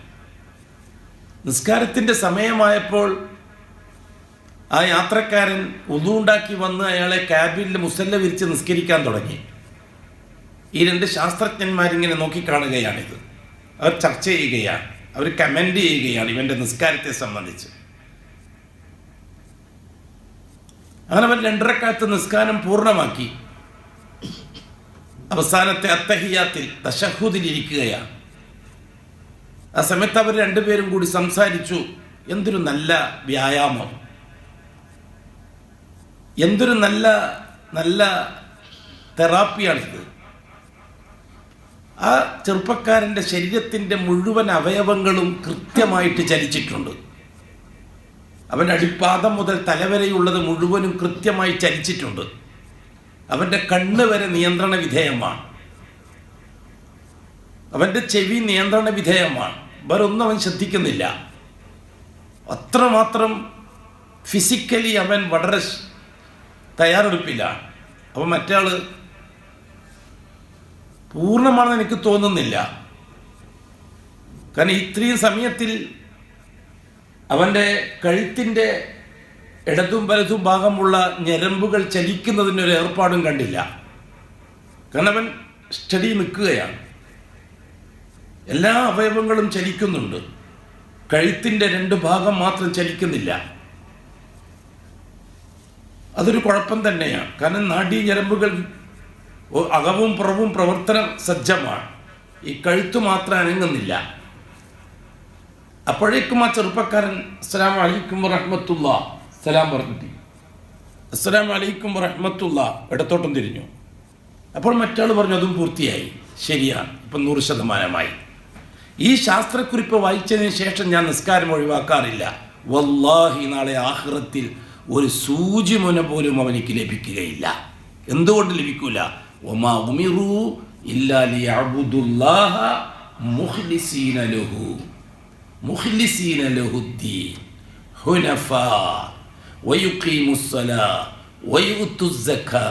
നിസ്കാരത്തിൻ്റെ സമയമായപ്പോൾ ആ യാത്രക്കാരൻ ഉദു ഉണ്ടാക്കി വന്ന് അയാളെ ക്യാബിനിൽ മുസല്ല വിരിച്ച് നിസ്കരിക്കാൻ തുടങ്ങി. ഈ 2 ശാസ്ത്രജ്ഞന്മാരിങ്ങനെ നോക്കിക്കാണുകയാണിത്. അവർ ചർച്ച ചെയ്യുകയാണ്, അവർ കമൻ്റ് ചെയ്യുകയാണ് ഇവൻ്റെ നിസ്കാരത്തെ സംബന്ധിച്ച്. അങ്ങനെ അവൻ 2 റക്അത്ത് നിസ്കാരം പൂർണ്ണമാക്കി. അവസാനത്തെ അത്തഹിയാത്തിൽ തശഹുദിൽ ഇരിക്കുകയാണ്. ആ സമയത്ത് അവർ രണ്ടുപേരും കൂടി സംസാരിച്ചു. എന്തൊരു നല്ല വ്യായാമം, എന്തൊരു നല്ല നല്ല തെറാപ്പിയാണിത്. ആ ചെറുപ്പക്കാരൻ്റെ ശരീരത്തിൻ്റെ മുഴുവൻ അവയവങ്ങളും കൃത്യമായിട്ട് ചലിച്ചിട്ടുണ്ട്. അവൻ്റെ അടിപ്പാദം മുതൽ തലവരെയുള്ളത് മുഴുവനും കൃത്യമായി ചലിച്ചിട്ടുണ്ട്. അവൻ്റെ കണ്ണ് വരെ നിയന്ത്രണ വിധേയമാണ്. അവൻ്റെ ചെവി നിയന്ത്രണ വിധേയമാണ്. വേറൊന്നും അവൻ ശ്രദ്ധിക്കുന്നില്ല. അത്രമാത്രം ഫിസിക്കലി അവൻ വളരെ തയ്യാറെടുപ്പിലാണ്. അപ്പം മറ്റാൾ പൂർണ്ണമാണെന്ന് എനിക്ക് തോന്നുന്നില്ല. കാരണം ഇത്രയും സമയത്തിൽ അവൻ്റെ കഴുത്തിൻ്റെ ഇടതും വലതും ഭാഗമുള്ള ഞരമ്പുകൾ ചലിക്കുന്നതിനൊരു ഏർപ്പാടും കണ്ടില്ല. കാരണം അവൻ സ്റ്റഡി നിൽക്കുകയാണ്. എല്ലാ അവയവങ്ങളും ചലിക്കുന്നുണ്ട്, കഴുത്തിൻ്റെ 2 ഭാഗം മാത്രം ചലിക്കുന്നില്ല. അതൊരു കുഴപ്പം തന്നെയാണ്. കാരണം നാഡീ ഞരമ്പുകൾ അകവും പുറവും പ്രവർത്തനം സജ്ജമാണ്. ഈ കഴുത്ത് മാത്രം അനങ്ങുന്നില്ല. അപ്പോഴേക്കും ആ ചെറുപ്പക്കാരൻ അസ്സലാമു അലൈക്കും വറഹ്മത്തുള്ളാ സലാം പറഞ്ഞിട്ട് അസ്സലാമു അലൈക്കും വറഹ്മത്തുള്ളാ ഇടത്തോട്ടും തിരിഞ്ഞു. അപ്പോൾ മറ്റാൾ പറഞ്ഞു അതും പൂർത്തിയായി. ശരിയാണ്, ഇപ്പം 100%. ഈ ശാസ്ത്രക്കുറിപ്പ് വായിച്ചതിന് ശേഷം ഞാൻ നിസ്കാരം ഒഴിവാക്കാറില്ല. വല്ലാഹി നാളെ ആഖിറത്തിൽ ഒരു സൂചിമുന പോലും അവനിക്ക് ലഭിക്കുകയില്ല. എന്തുകൊണ്ട് ലഭിക്കൂല? വമാ ഉമിറു ഇല്ലാ ലിയഅബ്ദുല്ലാഹ മുഖ്ലിസീന ലഹുദ്ദീൻ ഹുനഫാ വയുഖീമുസ്സലാ വയുത്തുസ്സക്കാ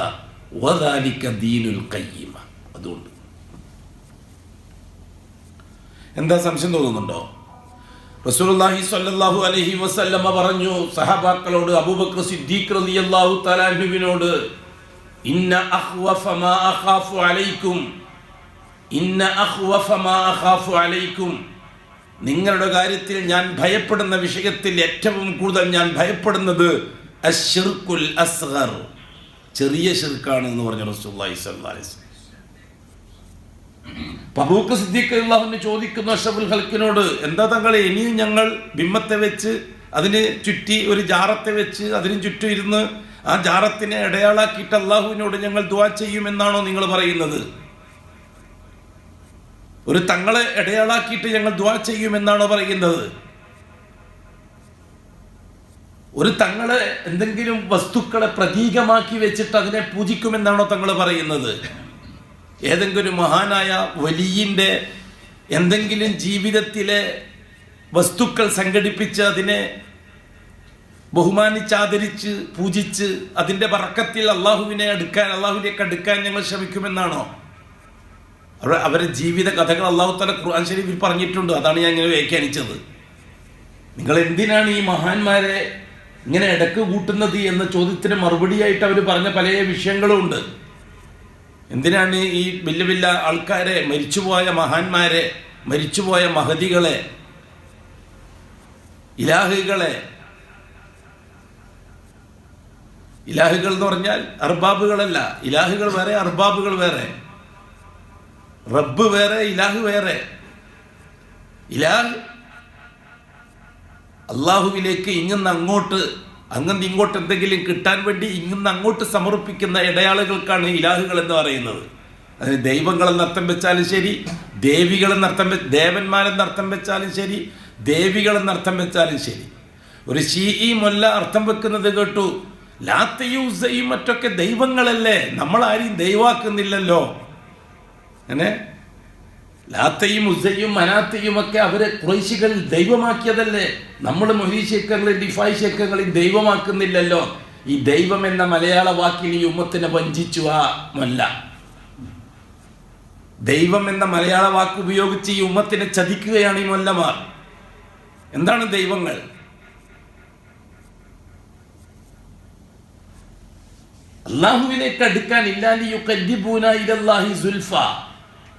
വദാലിക ദീനുൽ ഖയ്യിമ. അതുകൊണ്ട് എന്താ സംശയം തോന്നുന്നുണ്ടോ? റസൂലുള്ളാഹി സ്വല്ലല്ലാഹു അലൈഹി വസല്ലമ പറഞ്ഞു സഹാബാക്കളോട്, അബൂബക്കർ സിദ്ദീഖ് റളിയല്ലാഹു തആല അൻഹുവിനോട്, ഇന്ന അഖ്വഫ മാ അഖാഫു അലൈക്കും, നിങ്ങളുടെ കാര്യത്തിൽ ഞാൻ ഭയപ്പെടുന്ന വിഷയത്തിൽ ഏറ്റവും കൂടുതൽ ഞാൻ ഭയപ്പെടുന്നത് അശ്ശിർക്കുൽ അസ്ഗർ, ചെറിയ ശിർക്കാണ് എന്ന് പറഞ്ഞു റസൂലുള്ളാഹി സ്വല്ലല്ലാഹു അലൈഹി വസല്ലം. അബൂബക്കർ സിദ്ദീഖ് റളിയല്ലാഹു അൻഹു ചോദിക്കുന്നു അഷ്റഫുൽ ഖൽഖിനോട്, എന്താ തങ്ങളെ, ഇനിയും ഞങ്ങൾ ബിംബത്തെ വെച്ച് അതിന് ചുറ്റി ഒരു ജാറത്തെ വെച്ച് അതിന് ചുറ്റും ഇരുന്ന് ആ ജാറത്തിനെ അടയാളാക്കിയിട്ട് അള്ളാഹുവിനോട് ഞങ്ങൾ ദുആ ചെയ്യുമെന്നാണോ നിങ്ങൾ പറയുന്നത്? ഒരു തങ്ങളെ ഇടയാളാക്കിയിട്ട് ഞങ്ങൾ ദുആ ചെയ്യുമെന്നാണോ പറയുന്നത്? ഒരു തങ്ങളെ എന്തെങ്കിലും വസ്തുക്കളെ പ്രതീകമാക്കി വെച്ചിട്ട് അതിനെ പൂജിക്കുമെന്നാണോ തങ്ങൾ പറയുന്നത്? ഏതെങ്കിലും മഹാനായ വലിയൻ്റെ എന്തെങ്കിലും ജീവിതത്തിലെ വസ്തുക്കൾ സംഘടിപ്പിച്ച് അതിനെ ബഹുമാനിച്ചാദരിച്ച് പൂജിച്ച് അതിൻ്റെ ബറക്കത്തിൽ അള്ളാഹുവിലേക്ക് അടുക്കാൻ ഞങ്ങൾ ശ്രമിക്കുമെന്നാണോ? അവരുടെ ജീവിത കഥകൾ അള്ളാഹു തആല ഖുർആൻ ശരീഫിൽ പറഞ്ഞിട്ടുണ്ട്. അതാണ് ഞാൻ ഇങ്ങനെ വ്യാഖ്യാനിച്ചത്. നിങ്ങൾ എന്തിനാണ് ഈ മഹാന്മാരെ ഇങ്ങനെ ഇടക്ക് കൂട്ടുന്നത് എന്ന ചോദ്യത്തിന് മറുപടിയായിട്ട് അവർ പറഞ്ഞ പല വിഷയങ്ങളും ഉണ്ട്. എന്തിനാണ് ഈ വലിയ വലിയ ആൾക്കാരെ, മരിച്ചുപോയ മഹാന്മാരെ, മരിച്ചുപോയ മഹദികളെ, ഇലാഹുകളെ, ഇലാഹുകൾ എന്ന് പറഞ്ഞാൽ അർബാബുകളല്ല. ഇലാഹുകൾ വേറെ, അർബാബുകൾ വേറെ. റബ്ബ് വേറെ, ഇലാഹ് വേറെ. ഇലാഹ് അള്ളാഹുവിലേക്ക് ഇങ്ങുന്ന അങ്ങോട്ട് എന്തെങ്കിലും കിട്ടാൻ വേണ്ടി ഇങ്ങുന്ന അങ്ങോട്ട് സമർപ്പിക്കുന്ന ഇടയാളുകൾക്കാണ് ഇലാഹുകൾ എന്ന് പറയുന്നത്. അതിന് ദൈവങ്ങളെന്ന് അർത്ഥം വെച്ചാലും ശരി, ദേവികളെന്ന് ദേവന്മാരെന്ന് അർത്ഥം വെച്ചാലും ശരി, ദേവികളെന്ന് അർത്ഥം വെച്ചാലും ശരി. ഒരു ഷീഈ മൊല്ല അർത്ഥം വെക്കുന്നത് കേട്ടു, ലാത്തയും ഉസ്സയും മറ്റൊക്കെ ദൈവങ്ങളല്ലേ, നമ്മളാരെയും ദൈവാക്കുന്നില്ലല്ലോ. അങ്ങനെ ലാത്തയും ഉസ്സയും മനാത്തയും ഒക്കെ അവരെ ഖുറൈശികൾ ദൈവമാക്കിയതല്ലേ, നമ്മൾ മൊഹീ ശേഖങ്ങളെയും ഡിഫായ് ശേഖങ്ങളെയും ദൈവമാക്കുന്നില്ലല്ലോ. ഈ ദൈവം എന്ന മലയാള വാക്കിൽ ഈ ഉമ്മത്തിനെ വഞ്ചിച്ചു. ആ മല്ല, ദൈവം എന്ന മലയാള വാക്ക് ഉപയോഗിച്ച് ഈ ഉമ്മത്തിനെ ചതിക്കുകയാണ് ഈ മൊല്ലമാർ. എന്താണ് ദൈവങ്ങൾ? അള്ളാഹുവിലേക്ക് അടുക്കാൻ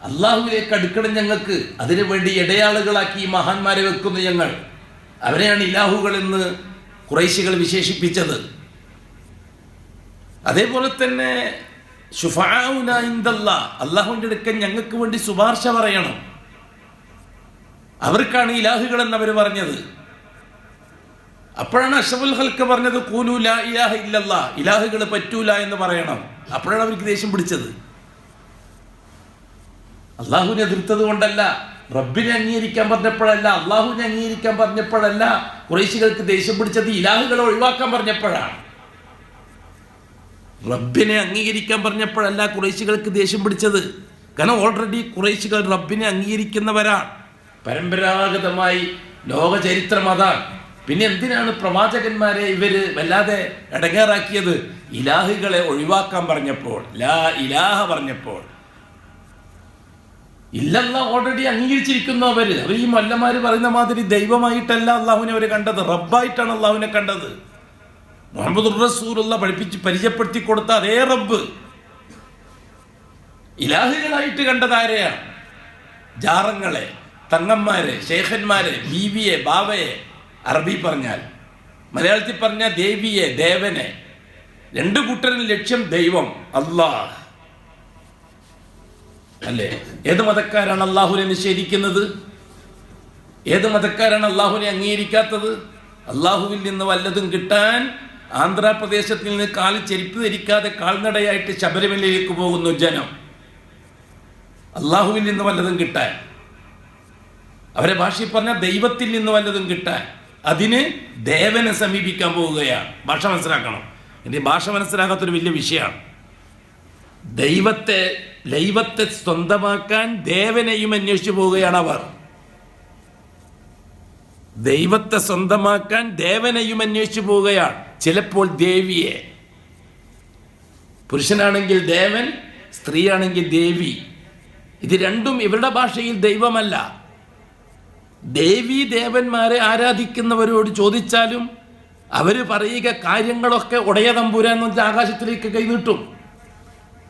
അള്ളാഹുവിലേക്ക് അടുക്കണം ഞങ്ങൾക്ക്, അതിനു വേണ്ടി ഇടയാളുകളാക്കി ഈ മഹാന്മാരെ വെക്കുന്നു ഞങ്ങൾ. അവരെയാണ് ഇലാഹുകൾ എന്ന് ഖുറൈശികൾ വിശേഷിപ്പിച്ചത്. അതേപോലെ തന്നെ ശുഫാഉന ഇൻദല്ലാഹ്, അള്ളാഹുവിൻ്റെ അടുക്കൽ ഞങ്ങൾക്ക് വേണ്ടി ശുപാർശ പറയണം. അവർക്കാണ് ഇലാഹുകൾ എന്നവർ പറഞ്ഞത്. അപ്പോഴാണ് അഷ്റഫുൽ ഖൽഖ് പറഞ്ഞത് ഖൂലു ലാ ഇലാഹ ഇല്ലല്ലാഹ്, ഇലാഹുകൾ പറ്റൂല എന്ന് പറയണം. അപ്പോഴാണ് അവർക്ക് ദേഷ്യം പിടിച്ചത്. അള്ളാഹുവിനെ എതിർത്തത് കൊണ്ടല്ല, റബ്ബിനെ അംഗീകരിക്കാൻ പറഞ്ഞപ്പോഴല്ല, അള്ളാഹുവിനെ അംഗീകരിക്കാൻ പറഞ്ഞപ്പോഴല്ല ഖുറൈശികൾക്ക് ദേഷ്യം പിടിച്ചത്, ഇലാഹുകളെ ഒഴിവാക്കാൻ പറഞ്ഞപ്പോഴാണ്. റബ്ബിനെ അംഗീകരിക്കാൻ പറഞ്ഞപ്പോഴല്ല ഖുറൈശികൾക്ക് ദേഷ്യം പിടിച്ചത്. കാരണം ഓൾറെഡി ഖുറൈശികൾ റബ്ബിനെ അംഗീകരിക്കുന്നവരാണ്, പരമ്പരാഗതമായി ലോക ചരിത്രം അതാണ്. പിന്നെ എന്തിനാണ് പ്രവാചകന്മാരെ ഇവര് വല്ലാതെ ഇടങ്ങേറാക്കിയത്? ഇലാഹുകളെ ഒഴിവാക്കാൻ പറഞ്ഞപ്പോൾ, ലാ ഇലാഹ പറഞ്ഞപ്പോൾ. ഇല്ലല്ല ഓൾറെഡി അംഗീകരിച്ചിരിക്കുന്നു അവർ ഈ മല്ലന്മാർ പറയുന്ന മാതിരി ദൈവമായിട്ടല്ല അള്ളാഹുവിനെ അവർ കണ്ടത്, റബ്ബായിട്ടാണ് അള്ളാഹുവിനെ കണ്ടത്. മുഹമ്മദ് റസൂലുള്ള പഠിപ്പിച്ച് പരിചയപ്പെടുത്തി കൊടുത്ത അതേ റബ്ബ് ഇലാഹുകളായിട്ട് കണ്ടത് ആരെയാണ്? ജാറങ്ങളെ, തങ്ങന്മാരെ, ശേഖന്മാരെ, ബീവിയെ, ബാവയെ, അറബി പറഞ്ഞാൽ, മലയാളത്തിൽ പറഞ്ഞാൽ ദേവിയെ, ദേവനെ. രണ്ടു കൂട്ടരും ലക്ഷ്യം ദൈവം, അല്ലാഹ് അല്ലേ? ഏത് മതക്കാരാണ് അള്ളാഹുവിനെ നിഷേധിക്കുന്നത്? ഏത് മതക്കാരാണ് അള്ളാഹുവിനെ അംഗീകരിക്കാത്തത്? അള്ളാഹുവിൽ നിന്ന് വല്ലതും കിട്ടാൻ ആന്ധ്രാപ്രദേശത്തിൽ നിന്ന് കാലിൽ ചെരുപ്പ് ധരിക്കാതെ കാൽനടയായിട്ട് ശബരിമലയിലേക്ക് പോകുന്നു ജനം. അള്ളാഹുവിൽ നിന്ന് വല്ലതും കിട്ടാൻ, അവരെ ഭാഷയിൽ പറഞ്ഞാൽ ദൈവത്തിൽ നിന്ന് വല്ലതും കിട്ടാൻ, അതിന് ദേവനെ സമീപിക്കാൻ പോവുകയാണ്. ഭാഷ മനസ്സിലാക്കണം. എൻ്റെ ഭാഷ മനസ്സിലാക്കാത്തൊരു വലിയ വിഷയമാണ്. ദൈവത്തെ സ്വന്തമാക്കാൻ ദേവനെയും അന്വേഷിച്ചു പോവുകയാണ് അവർ. ദൈവത്തെ സ്വന്തമാക്കാൻ ദേവനെയും അന്വേഷിച്ചു പോവുകയാണ്. ചിലപ്പോൾ ദേവിയെ, പുരുഷനാണെങ്കിൽ ദേവൻ, സ്ത്രീയാണെങ്കിൽ ദേവി. ഇത് രണ്ടും ഇവരുടെ ഭാഷയിൽ ദൈവമല്ല. ദേവി ദേവന്മാരെ ആരാധിക്കുന്നവരോട് ചോദിച്ചാലും അവർ പറയുക കാര്യങ്ങളൊക്കെ ഉടയ തമ്പുരാന്ന് വെച്ചാൽ ആകാശത്തിലേക്ക് കൈനീട്ടും.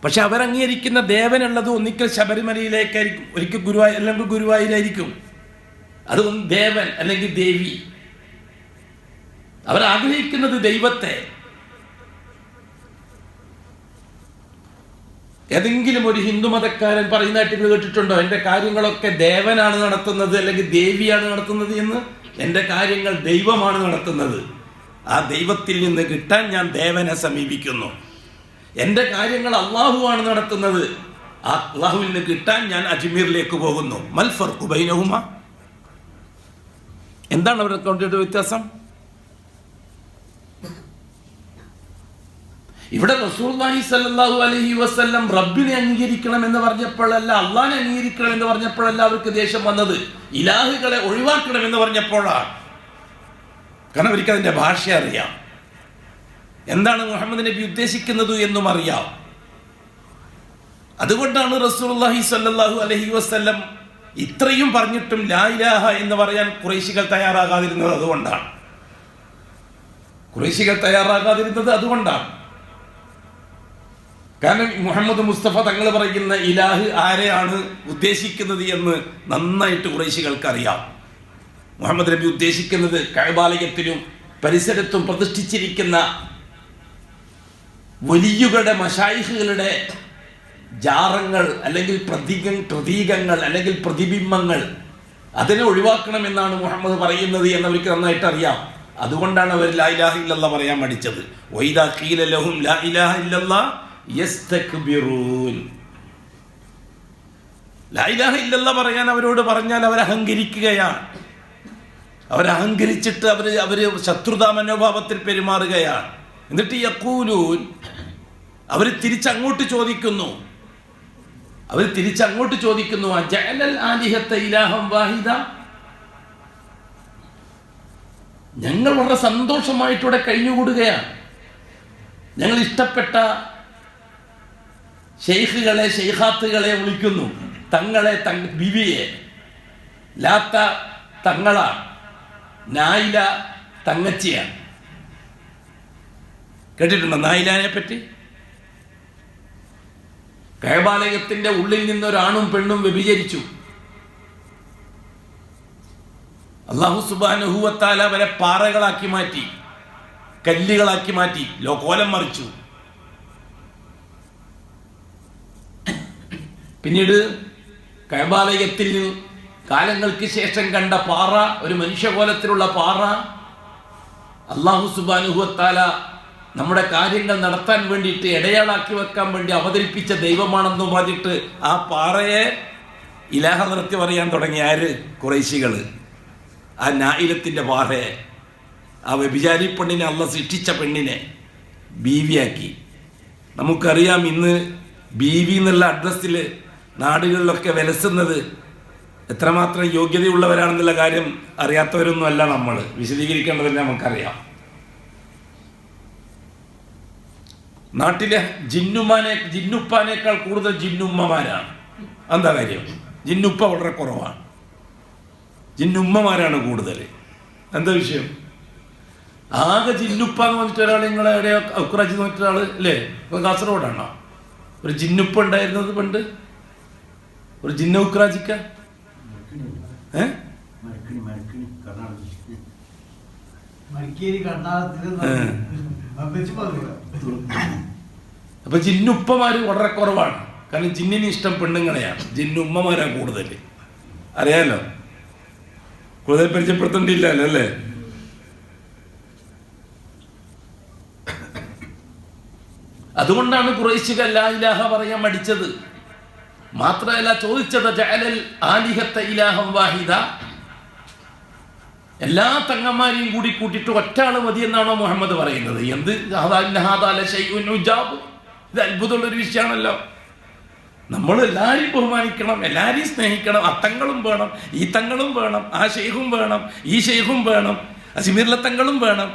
പക്ഷെ അവരംഗീകരിക്കുന്ന ദേവനുള്ളത് ഒന്നിക്കൽ ശബരിമലയിലേക്കായിരിക്കും, ഒരിക്കൽ ഗുരുവായൂർ അല്ലെങ്കിൽ ഗുരുവായൂരായിരിക്കും. അത് ദേവൻ അല്ലെങ്കിൽ ദേവി. അവരാഗ്രഹിക്കുന്നത് ദൈവത്തെ. ഏതെങ്കിലും ഒരു ഹിന്ദു മതക്കാരൻ പറയുന്നതായിട്ട് കേട്ടിട്ടുണ്ടോ? എൻ്റെ കാര്യങ്ങളൊക്കെ ദേവനാണ് നടത്തുന്നത് അല്ലെങ്കിൽ ദേവിയാണ് നടത്തുന്നത് എന്ന്? എൻ്റെ കാര്യങ്ങൾ ദൈവമാണ് നടത്തുന്നത്. ആ ദൈവത്തിൽ നിന്ന് കിട്ടാൻ ഞാൻ ദേവനെ സമീപിക്കുന്നു. എൻ്റെ കാര്യങ്ങൾ അള്ളാഹുവാണ് നടത്തുന്നത്. ആ അള്ളാഹുവിൽ നിന്ന് കിട്ടാൻ ഞാൻ അജ്മീറിലേക്ക് പോകുന്നു. മൽ ഫർഖു ബൈനഹുമ, എന്താണ് അവരുടെ വ്യത്യാസം? ഇവിടെ റസൂലുള്ളാഹി സ്വല്ലല്ലാഹു അലൈഹി വസല്ലം റബ്ബിനെ അംഗീകരിക്കണം എന്ന് പറഞ്ഞപ്പോഴല്ല, അള്ളാഹിനെ അംഗീകരിക്കണം എന്ന് പറഞ്ഞപ്പോഴല്ല അവർക്ക് ദേഷ്യം വന്നത്, ഇലാഹുകളെ ഒഴിവാക്കണം എന്ന് പറഞ്ഞപ്പോഴാണ്. കാരണം അവർക്ക് അതിൻ്റെ ഭാഷ അറിയാം, എന്താണ് മുഹമ്മദ് നബി ഉദ്ദേശിക്കുന്നത് എന്നും അറിയാം. അതുകൊണ്ടാണ് റസൂലുള്ളാഹി സ്വല്ലല്ലാഹു അലൈഹി വസല്ലം ഇത്രയും പറഞ്ഞിട്ടും ലാ ഇലാഹ എന്ന് പറയാൻ ഖുറൈശികൾ തയ്യാറാകാതിരുന്നത് അതുകൊണ്ടാണ്. ഖുറൈശികൾ തയ്യാറാകാതിരുന്നത് അതുകൊണ്ടാണ്. കാരണം മുഹമ്മദ് മുസ്തഫ തങ്ങൾ പറയുന്ന ഇലാഹ് ആരെയാണ് ഉദ്ദേശിക്കുന്നത് എന്ന് നന്നായിട്ട് ഖുറൈശികൾക്ക് അറിയാം. മുഹമ്മദ് നബി ഉദ്ദേശിക്കുന്നത് കഅബാലയത്തിലും പരിസരത്തും പ്രതിഷ്ഠിച്ചിരിക്കുന്ന വലിയകളുടെ മശായിഖുകളുടെ ജാറങ്ങൾ അല്ലെങ്കിൽ പ്രതീകങ്ങൾ അല്ലെങ്കിൽ പ്രതിബിംബങ്ങൾ, അതിനെ ഒഴിവാക്കണമെന്നാണ് മുഹമ്മദ് പറയുന്നത് എന്നവർക്ക് നന്നായിട്ട് അറിയാം. അതുകൊണ്ടാണ് അവർ ലാ ഇലാഹ ഇല്ലല്ലാഹ് പറയാൻ മടിച്ചത്. വൈദാ ഖീല ലഹും ലാ ഇലാഹ ഇല്ലല്ലാഹ് യസ്തക്ബിറൂൻ. ലാ ഇലാഹ ഇല്ലല്ലാഹ് പറയാൻ അവരോട് പറഞ്ഞാൽ അവർ അഹങ്കരിക്കുകയാണ്. അവരഹങ്കരിച്ചിട്ട് അവര് ശത്രുതാ മനോഭാവത്തിൽ പെരുമാറുകയാണ്. എന്നിട്ട് യഖൂലൂൻ, അവർ തിരിച്ചങ്ങോട്ട് ചോദിക്കുന്നു അജഅലൽ ആലിഹത ഇലാഹം വാഹിദ, ഞങ്ങൾ വളരെ സന്തോഷമായിട്ടൂടെ കഴിഞ്ഞുകൂടുകയാണ്. ഞങ്ങൾ ഇഷ്ടപ്പെട്ട ഷെയ്ഖുകളെ ഷെയ്ഖാത്തുകളെ വിളിക്കുന്നു, തങ്ങളെ ബിവിയെ. ലാത്ത തങ്ങളാണ്, നായില തങ്ങച്ചിയാണ്. കേട്ടിട്ടുണ്ടോ നായിലാനെ പറ്റി? കഅബാലയത്തിന്റെ ഉള്ളിൽ നിന്നൊരാണും പെണ്ണും വ്യഭിചരിച്ചു. അല്ലാഹു സുബ്ഹാനഹു വ തആല അവരെ പാറകളാക്കി മാറ്റി, കല്ലുകളാക്കി മാറ്റി, കോലം മറിച്ചു. പിന്നീട് കഅബാലയത്തിൽ കാലങ്ങൾക്ക് ശേഷം കണ്ട പാറ, ഒരു മനുഷ്യകോലത്തിലുള്ള പാറ, അല്ലാഹു സുബ്ഹാനഹു വ തആല നമ്മുടെ കാര്യങ്ങൾ നടത്താൻ വേണ്ടിയിട്ട് ഇടയാളാക്കി വെക്കാൻ വേണ്ടി അവതരിപ്പിച്ച ദൈവമാണെന്ന് പറഞ്ഞിട്ട് ആ പാറയെ ഇലാഹ നിർത്തി പറയാൻ തുടങ്ങി. ആര്? ഖുറൈശികൾ. ആ നായിലത്തിൻ്റെ പാറയെ, ആ വ്യഭിചാരി പെണ്ണിനെ, അള്ളാഹ് സൃഷ്ടിച്ച പെണ്ണിനെ ബീവിയാക്കി. നമുക്കറിയാം ഇന്ന് ബീവി എന്നുള്ള അഡ്രസ്സിൽ നാടുകളിലൊക്കെ വിലസുന്നത് എത്രമാത്രം യോഗ്യതയുള്ളവരാണെന്നുള്ള കാര്യം അറിയാത്തവരൊന്നും അല്ല നമ്മൾ. വിശദീകരിക്കേണ്ടതല്ല, നമുക്കറിയാം. നാട്ടിലെ ജിന്നുപ്പാനേക്കാൾ കൂടുതൽ ജിന്നുമ്മമാരാണ്. എന്താ കാര്യം? ജിന്നുപ്പ വളരെ കുറവാണ്, ജിന്നുമ്മമാരാണ് കൂടുതൽ. എന്താ വിഷയം? ആകെ ജിന്നുപ്പ എന്ന് പറഞ്ഞിട്ട് ഒരാൾ, നിങ്ങളെ എവിടെയോ ഉക്രാജി എന്ന് പറഞ്ഞിട്ട് ഒരാൾ അല്ലേ, ഇപ്പോൾ കാസർഗോഡാണോ ഒരു ജിന്നുപ്പ ഉണ്ടായിരുന്നത് പണ്ട്? ഒരു ജിന്ന ഉക്രാജിക്ക അപ്പൊ ജിന്നുപ്പമാര് വളരെ കുറവാണ്. കാരണം ജിന്നിന് ഇഷ്ടം പെണ്ണുങ്ങളെയാണ്, ജിന്നുമ്മമാരാണ് കൂടുതൽ. അറിയാലോ, കൂടുതൽ പരിചയപ്പെടുത്തേണ്ടിയില്ലല്ലോ അല്ലേ? അതുകൊണ്ടാണ് ഖുറൈശികൾ ലാ ഇലാഹ പറയാൻ മടിച്ചത്. മാത്രമല്ല ചോദിച്ചത് ജഅലൽ ആലിഹത ഇലാഹം വാഹിദ, എല്ലാ തങ്ങന്മാരെയും കൂടി കൂട്ടിയിട്ട് ഒറ്റാള് മതി എന്നാണോ മുഹമ്മദ് പറയുന്നത്? എന്ത് ഇത് അത്ഭുതമുള്ളൊരു വിഷയമാണല്ലോ. നമ്മൾ എല്ലാവരെയും ബഹുമാനിക്കണം, എല്ലാവരെയും സ്നേഹിക്കണം. ആ തങ്ങളും വേണം, ഈ തങ്ങളും വേണം, ആ ഷെയ്ഖും വേണം, ഈ ഷെയ്ഖും വേണം, അജ്മീറിലെ തങ്ങളും വേണം,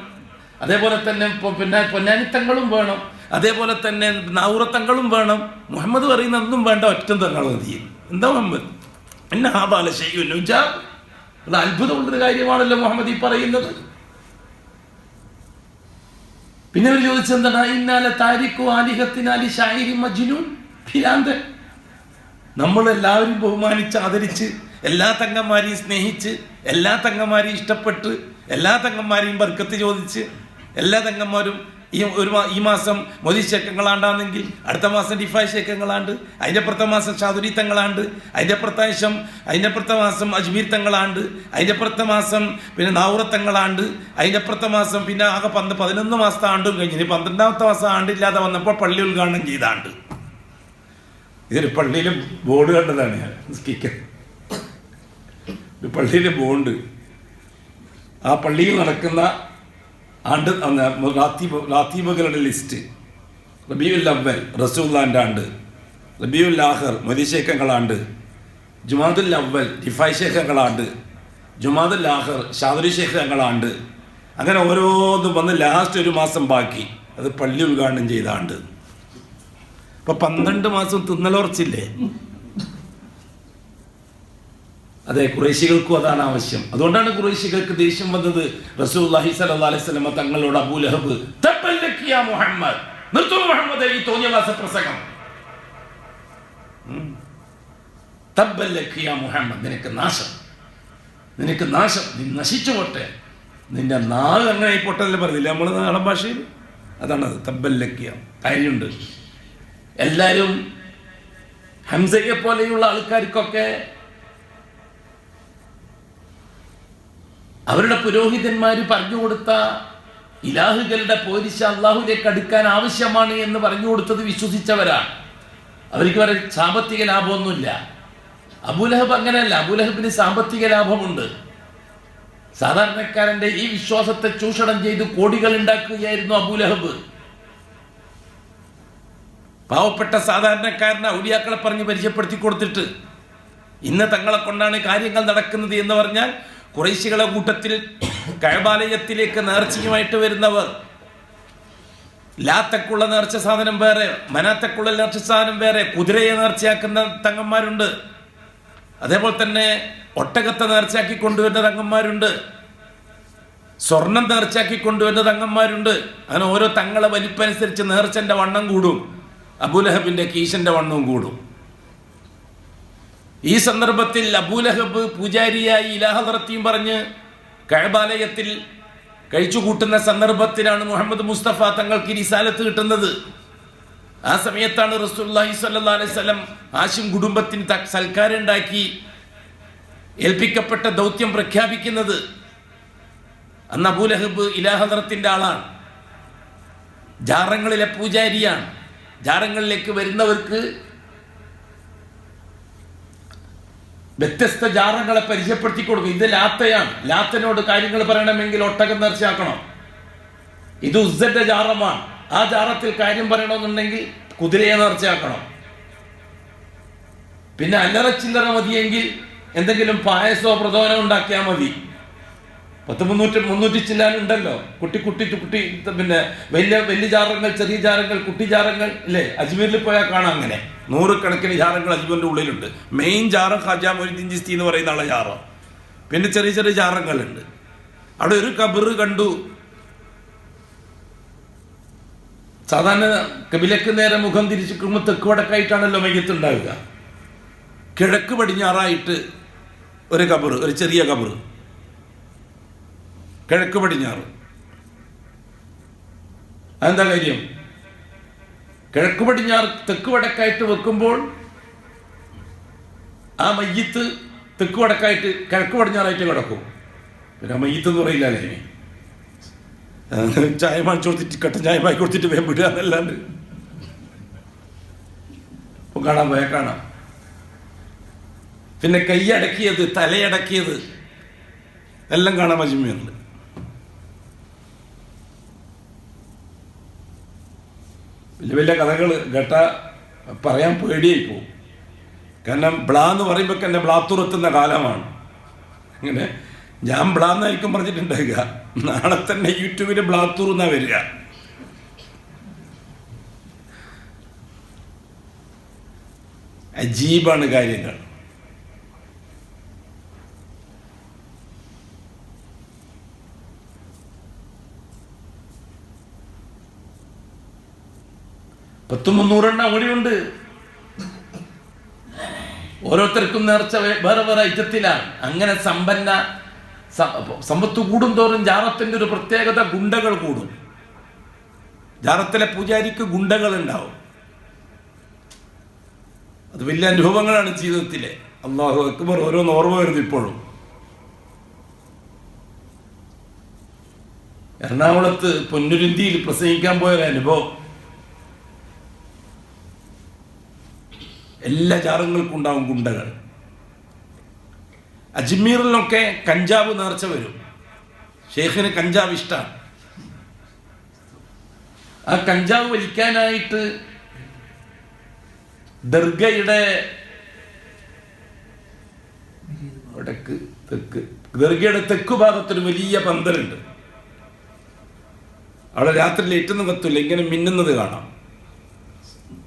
അതേപോലെ തന്നെ പിന്നെ പൊന്നാനിത്തങ്ങളും വേണം, അതേപോലെ തന്നെ നാവൂറത്തങ്ങളും വേണം. മുഹമ്മദ് പറയുന്ന ഒന്നും വേണ്ട, ഒറ്റ തങ്ങൾ മതി. എന്താ മുഹമ്മദ്? എന്നെ ഹാദാല ഷൈഉൻ ഉജാബ്, അത് അത്ഭുതമുള്ളൊരു കാര്യമാണല്ലോ മുഹമ്മദ് ഈ പറയുന്നത്. പിന്നെ അവർ ചോദിച്ചെന്താണ്? ഇന്നാലെ താരിഖു ആലിഹത്തിനാലി ഷായിരി മജ്നൂൻ, ഭ്രാന്തൻ. നമ്മളെല്ലാവരും ബഹുമാനിച്ച് ആദരിച്ച്, എല്ലാ തങ്ങന്മാരെയും സ്നേഹിച്ച്, എല്ലാ തങ്ങന്മാരെയും ഇഷ്ടപ്പെട്ട്, എല്ലാ തങ്ങന്മാരെയും ബർക്കത്ത് ചോദിച്ച്, എല്ലാ തങ്ങന്മാരും ഈ മാസം മൊദി ശേഖങ്ങളാണ്ടാണെങ്കിൽ അടുത്ത മാസം ഡിഫായ് ശേഖങ്ങളാണ്ട്, അതിൻ്റെ അപ്പുറത്തെ മാസം ഷാദുരി തങ്ങളാണ്ട്, അതിൻ്റെ അപ്പുറത്തെ മാസം അജ്മീർ തങ്ങളാണ്ട്, അതിൻ്റെ അപ്പുറത്തെ മാസം പിന്നെ നാവൂറത്തങ്ങളാണ്ട്, അതിൻ്റെ അപ്പുറത്തെ മാസം പിന്നെ ആകെ 11 മാസത്തെ ആണ്ടും കഴിഞ്ഞ് 12ാമത്തെ മാസം ആണ്ടില്ലാതെ വന്നപ്പോൾ പള്ളി ഉദ്ഘാടനം ചെയ്താണ്ട്. ഇതൊരു പള്ളിയിൽ ബോർഡ് കണ്ടതാണ് ഞാൻ. ഒരു പള്ളിയിൽ ബോണ്ട്, ആ പള്ളിയിൽ നടക്കുന്ന ആണ്ട് റാത്തീബുകളുടെ ലിസ്റ്റ്. റബീഉൽ അവ്വൽ റസൂലുള്ളാഹിന്റെ ആണ്ട്, റബീഉൽ ആഖിർ മദീശേഖങ്ങളാണ്ട്, ജുമാദുൽ അവ്വൽ റിഫായ് ശേഖങ്ങളാണ്ട്, ജുമാദുൽ ആഖിർ ഷാദുരി ശേഖങ്ങളാണ്ട്. അങ്ങനെ ഓരോന്നും വന്ന് ലാസ്റ്റ് ഒരു മാസം ബാക്കി, അത് പള്ളി ഉദ്ഘാടനം ചെയ്താണ്ട്. ഇപ്പൊ 12 മാസം തിന്നലോർച്ചില്ലേ? അതെ, ഖുറൈശികൾക്കും അതാണ് ആവശ്യം. അതുകൊണ്ടാണ് ഖുറൈശികൾക്ക് ദേഷ്യം വന്നത്. റസൂലുള്ളാഹി സ്വല്ലല്ലാഹു അലൈഹി വസല്ലം തങ്ങളോട് അബൂ ലഹബ് തബ്ബല്ലക യാ മുഹമ്മദ്, നിർത്തൂ മുഹമ്മദ് ഈ തോന്നിയവാസ പ്രസംഗം. തബ്ബല്ലക യാ മുഹമ്മദ്, നിനക്ക് നാശം, നിനക്ക് നാശം, നീ നശിച്ചു പോട്ടെ, നിന്റെ നാവ് അങ്ങനെ പൊട്ടല്ലേ പറഞ്ഞില്ല നമ്മൾ നാടൻ ഭാഷയിൽ? അതാണത് തബ്ബല്ലക. കാര്യമുണ്ട്. എല്ലാവരും ഹംസയെ പോലെയുള്ള ആൾക്കാർക്കൊക്കെ അവരുടെ പുരോഹിതന്മാർ പറഞ്ഞു കൊടുത്ത ഇലാഹുകളുടെ പോരിശ അള്ളാഹുലേക്ക് അടുക്കാൻ ആവശ്യമാണ് എന്ന് പറഞ്ഞു കൊടുത്തത് വിശ്വസിച്ചവരാണ്. അവർക്ക് വരെ സാമ്പത്തിക ലാഭമൊന്നുമില്ല. അബൂലഹബ് അങ്ങനെയല്ല. അബൂലഹബിന് സാമ്പത്തിക ലാഭമുണ്ട്. സാധാരണക്കാരന്റെ ഈ വിശ്വാസത്തെ ചൂഷണം ചെയ്ത് കോടികൾ ഉണ്ടാക്കുകയായിരുന്നു അബൂലഹബ്. പാവപ്പെട്ട സാധാരണക്കാരനെ ഔലിയാക്കളെ പറഞ്ഞ് പരിചയപ്പെടുത്തി കൊടുത്തിട്ട് ഇന്ന് തങ്ങളെ കൊണ്ടാണ് കാര്യങ്ങൾ നടക്കുന്നത് എന്ന് പറഞ്ഞാൽ, ഖുറൈശികളെ കൂട്ടത്തിൽ കഅബാലയത്തിലേക്ക് നേർച്ചയുമായിട്ട് വരുന്നവർ ലാത്തക്കുള്ള നേർച്ച സാധനം വേറെ, മനാത്തക്കുള്ള നേർച്ച സാധനം വേറെ, കുതിരയെ നേർച്ചയാക്കുന്ന തങ്ങന്മാരുണ്ട്, അതേപോലെ തന്നെ ഒട്ടകത്തെ നേർച്ചയാക്കി കൊണ്ടുവരുന്ന തങ്ങന്മാരുണ്ട്, സ്വർണം നേർച്ചയാക്കി കൊണ്ടുവരുന്ന തങ്ങന്മാരുണ്ട്. അങ്ങനെ ഓരോ തങ്ങളെ വലിപ്പനുസരിച്ച് നേർച്ചന്റെ വണ്ണം കൂടും, അബൂലഹബിന്റെ കീശന്റെ വണ്ണവും കൂടും. ഈ സന്ദർഭത്തിൽ അബൂലഹബ് പൂജാരിയായി ഇലാഹദ്റത്തിയും പറഞ്ഞ് കഅബാലയത്തിൽ കഴിച്ചു കൂട്ടുന്ന സന്ദർഭത്തിലാണ് മുഹമ്മദ് മുസ്തഫ തങ്ങൾക്ക് റിസാലത്ത് കിട്ടുന്നത്. ആ സമയത്താണ് റസൂലുള്ളാഹി സ്വല്ലല്ലാഹു അലൈഹി വസല്ലം ഹാഷിം കുടുംബത്തിന് സൽക്കാരം ഉണ്ടാക്കി ഏൽപ്പിക്കപ്പെട്ട ദൗത്യം പ്രഖ്യാപിക്കുന്നത്. അന്ന് അബൂലഹബ് ഇലാഹദറത്തിൻ്റെ ആളാണ്, ജാറങ്ങളിലെ പൂജാരിയാണ്. ജാറങ്ങളിലേക്ക് വരുന്നവർക്ക് വ്യത്യസ്ത ജാറങ്ങളെ പരിചയപ്പെടുത്തി കൊടുക്കും. ഇത് ലാത്തയാണ്, ലാത്തനോട് കാര്യങ്ങൾ പറയണമെങ്കിൽ ഒട്ടകം നേർച്ചയാക്കണം. ഇത് ഉസ്സന്റെ ജാറമാണ്, ആ ജാറത്തിൽ കാര്യം പറയണമെന്നുണ്ടെങ്കിൽ കുതിരയെ നേർച്ചയാക്കണം. പിന്നെ അല്ലറ ചില്ലറ മതിയെങ്കിൽ എന്തെങ്കിലും പായസോ പ്രധാനോ ഉണ്ടാക്കിയാൽ മതി. 300 ചില്ലാനുണ്ടല്ലോ കുട്ടി. പിന്നെ വലിയ ജാറങ്ങൾ, ചെറിയ ജാറങ്ങൾ, കുട്ടി ജാറങ്ങൾ ഇല്ലേ? അജ്മീറിൽ പോയാൽ കാണാം അങ്ങനെ 100 കണക്കിന് ജാറങ്ങൾ അജ്മീറിന്റെ ഉള്ളിലുണ്ട്. മെയിൻ ജാറം ഖാജാ മൊയ്നുദ്ദീൻ ചിസ്തി എന്ന് പറയുന്ന ആളെ ജാറം. പിന്നെ ചെറിയ ചെറിയ ജാറങ്ങളുണ്ട്. അവിടെ ഒരു കബറ് കണ്ടു. സാധാരണ കബിലക്ക് നേരെ മുഖം തിരിച്ചിരിക്കുമ്പോൾ തെക്ക് വടക്കായിട്ടാണല്ലോ മയ്യത്ത് ഉണ്ടാവുക. കിഴക്ക് പടിഞ്ഞാറായിട്ട് ഒരു കബറ്, ഒരു ചെറിയ കബറ്, കിഴക്ക് പടിഞ്ഞാറ്. അതെന്താ കാര്യം? കിഴക്ക് പടിഞ്ഞാറ് തെക്ക് വടക്കായിട്ട് വെക്കുമ്പോൾ ആ മയ്യത്ത് തെക്ക് വടക്കായിട്ട് കിഴക്ക് പടിഞ്ഞാറായിട്ട് കിടക്കും. പിന്നെ ആ മയ്യത്ത് എന്ന് പറയില്ല അല്ലേ? ചായ വാങ്ങിച്ചു കൊടുത്തിട്ട് കട്ടൻ ചായ വാങ്ങി കൊടുത്തിട്ട് വേഗം വിടുക എന്നല്ലാണ്ട് ഇപ്പം കാണാൻ പോയാൽ കാണാം. പിന്നെ കൈയടക്കിയത്, തലയടക്കിയത് എല്ലാം കാണാൻ അജ്മീറുണ്ട്. വലിയ വലിയ കഥകൾ കേട്ട പറയാൻ പേടിയായി പോകും. കാരണം ബ്ലാ എന്ന് പറയുമ്പോൾ എന്നെ ബ്ലാത്തുറത്തുന്ന കാലമാണ്. അങ്ങനെ ഞാൻ ബ്ലാന്നായിരിക്കും പറഞ്ഞിട്ടുണ്ടാവുക, നാളെ തന്നെ യൂട്യൂബിൽ ബ്ലാത്തൂർ എന്നാ വരിക. അജീബാണ് കാര്യങ്ങൾ. പത്ത് 300 അവിടെയുണ്ട്. ഓരോരുത്തർക്കും നേർച്ച വേറെ വേറെ ഐറ്റത്തിലാണ്. അങ്ങനെ സമ്പത്ത് കൂടും തോറും ജാറത്തിന്റെ ഒരു പ്രത്യേകത, ഗുണ്ടകൾ കൂടും. ജാറത്തിലെ പൂജാരിക്ക് ഗുണ്ടകൾ ഉണ്ടാവും. അത് വലിയ അനുഭവങ്ങളാണ് ജീവിതത്തിലെ. അല്ലാഹു അക്ബർ. ഓരോന്ന് ഓർമ്മ വരുന്നു ഇപ്പോഴും. എറണാകുളത്ത് പൊന്നുരുന്തിയിൽ പ്രസംഗിക്കാൻ പോയൊരു അനുഭവം. എല്ലാ ജാറങ്ങൾക്കും ഉണ്ടാവും ഗുണ്ടകൾ. അജ്മീറിലൊക്കെ കഞ്ചാവ് നേർച്ച വരും. ഷെയ്ഖിന് കഞ്ചാവ് ഇഷ്ടമാണ്. ആ കഞ്ചാവ് വലിക്കാനായിട്ട് ദർഗയുടെ തെക്ക് ഭാഗത്തൊരു വലിയ പന്തലുണ്ട്. അവിടെ രാത്രി ലൈറ്റൊന്നും കത്തില്ല, ഇങ്ങനെ മിന്നുന്നത് കാണാം,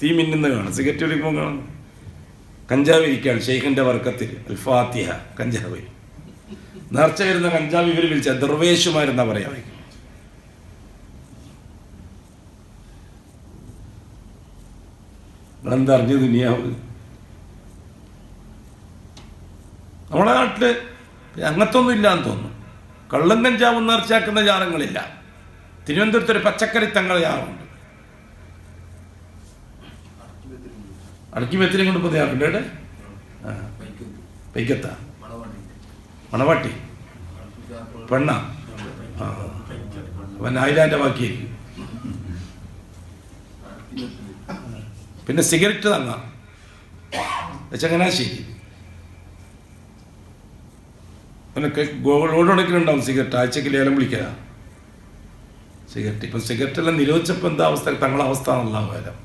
തീ മിന്നുന്നത് കാണാം, സിഗരറ്റ് വലിക്കുമ്പോൾ കാണാം. കഞ്ചാവ് ഇരിക്കുകയാണ് ഷെയ്ഖിന്റെ വർക്കത്തിൽ. അൽ ഫാത്തിഹ. കഞ്ചാവ് നേർച്ച വരുന്ന കഞ്ചാവ് ഇവർ വിളിച്ച ദർവേശുമാരെന്നാ പറയാ. നിങ്ങളെന്താ അറിഞ്ഞ ദുനിയാവ്? നമ്മുടെ നാട്ടില് അങ്ങനത്തെ ഒന്നും ഇല്ലാന്ന് തോന്നുന്നു. കള്ളം കഞ്ചാവും നേർച്ചയാക്കുന്ന ജാറങ്ങളില്ല. തിരുവനന്തപുരത്ത് ഒരു പച്ചക്കറി തങ്ങൾ ജാറുണ്ട്. അടക്കി മെത്തിനും കൊണ്ട് പൊതിയാറുണ്ട്. ഇവിടെ പൈക്കത്ത മണവാട്ടി പെണ്ണ. അവൻ ആയിരാൻ്റെ ബാക്കിയായിരിക്കും. പിന്നെ സിഗരറ്റ് തങ്ങ ചങ്ങനാശ്ശേരി. പിന്നെ ഗോൾഡുണക്കിലുണ്ടാവും സിഗരറ്റ്. ആഴ്ചക്ക് ലേലം വിളിക്കുക സിഗരറ്റ്. ഇപ്പം സിഗരറ്റെല്ലാം നിരോധിച്ചപ്പോൾ എന്താ അവസ്ഥ? തങ്ങളെ അവസ്ഥ എന്നുള്ള കാര്യം.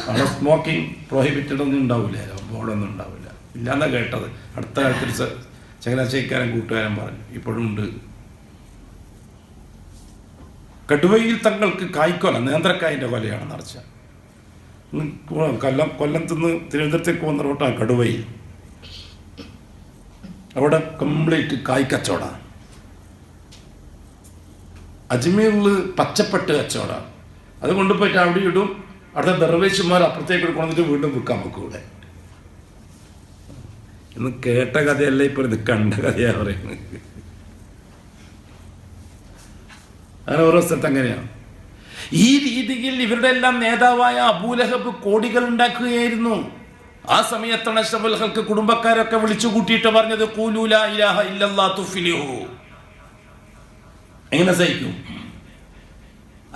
അവിടെ സ്മോക്കിംഗ് പ്രോഹിബിറ്റഡ് ഒന്നും ഉണ്ടാവില്ല, ബോർഡൊന്നും ഉണ്ടാവില്ല. ഇല്ലാന്നാ കേട്ടത്. അടുത്ത കാലത്തിൽ ചങ്ങനാശ്ശേരിക്കാരൻ കൂട്ടുകാരൻ പറഞ്ഞു. ഇപ്പോഴും ഉണ്ട്. കടുവയിൽ തങ്ങൾക്ക് കായ്ക്കൊല, നേന്ത്രക്കായൻ്റെ കൊലയാണ് നിറച്ച. കൊല്ലത്തുനിന്ന് തിരുവനന്തപുരത്തേക്ക് പോകുന്ന റോട്ടാണ് കടുവയിൽ. അവിടെ കംപ്ലീറ്റ് കായ്ക്കച്ചവടമാണ്. അജ്മീറിൽ പച്ചപ്പെട്ട് കച്ചവടമാണ്. അത് കൊണ്ടുപോയിട്ട് അവിടെ ഇടും. അവിടെ ദർവേശന്മാർ അപ്പുറത്തേക്ക് കൊണ്ടിട്ട് വീണ്ടും വിൽക്കാൻ വെക്കും. ഇവിടെ ഇന്ന് കേട്ട കഥയല്ല, ഇപ്പോൾ ഇത് കണ്ട കഥയാ പറയുന്നത്. അങ്ങനെ ഓരോ സ്ഥലത്ത് അങ്ങനെയാണ്. ഈ രീതിയിൽ ഇവരുടെ എല്ലാം നേതാവായ അബൂലഹബ് കോടികൾ ഉണ്ടാക്കുകയായിരുന്നു. ആ സമയത്താണ് അഷ്റഫുൽ ഖൽക്ക് കുടുംബക്കാരൊക്കെ വിളിച്ചു കൂട്ടിയിട്ട് പറഞ്ഞത് ഖൂലൂ ലാ ഇലാഹ ഇല്ലല്ലാഹ് തുഫ്ലിഹു. എങ്ങനെ സഹിക്കും?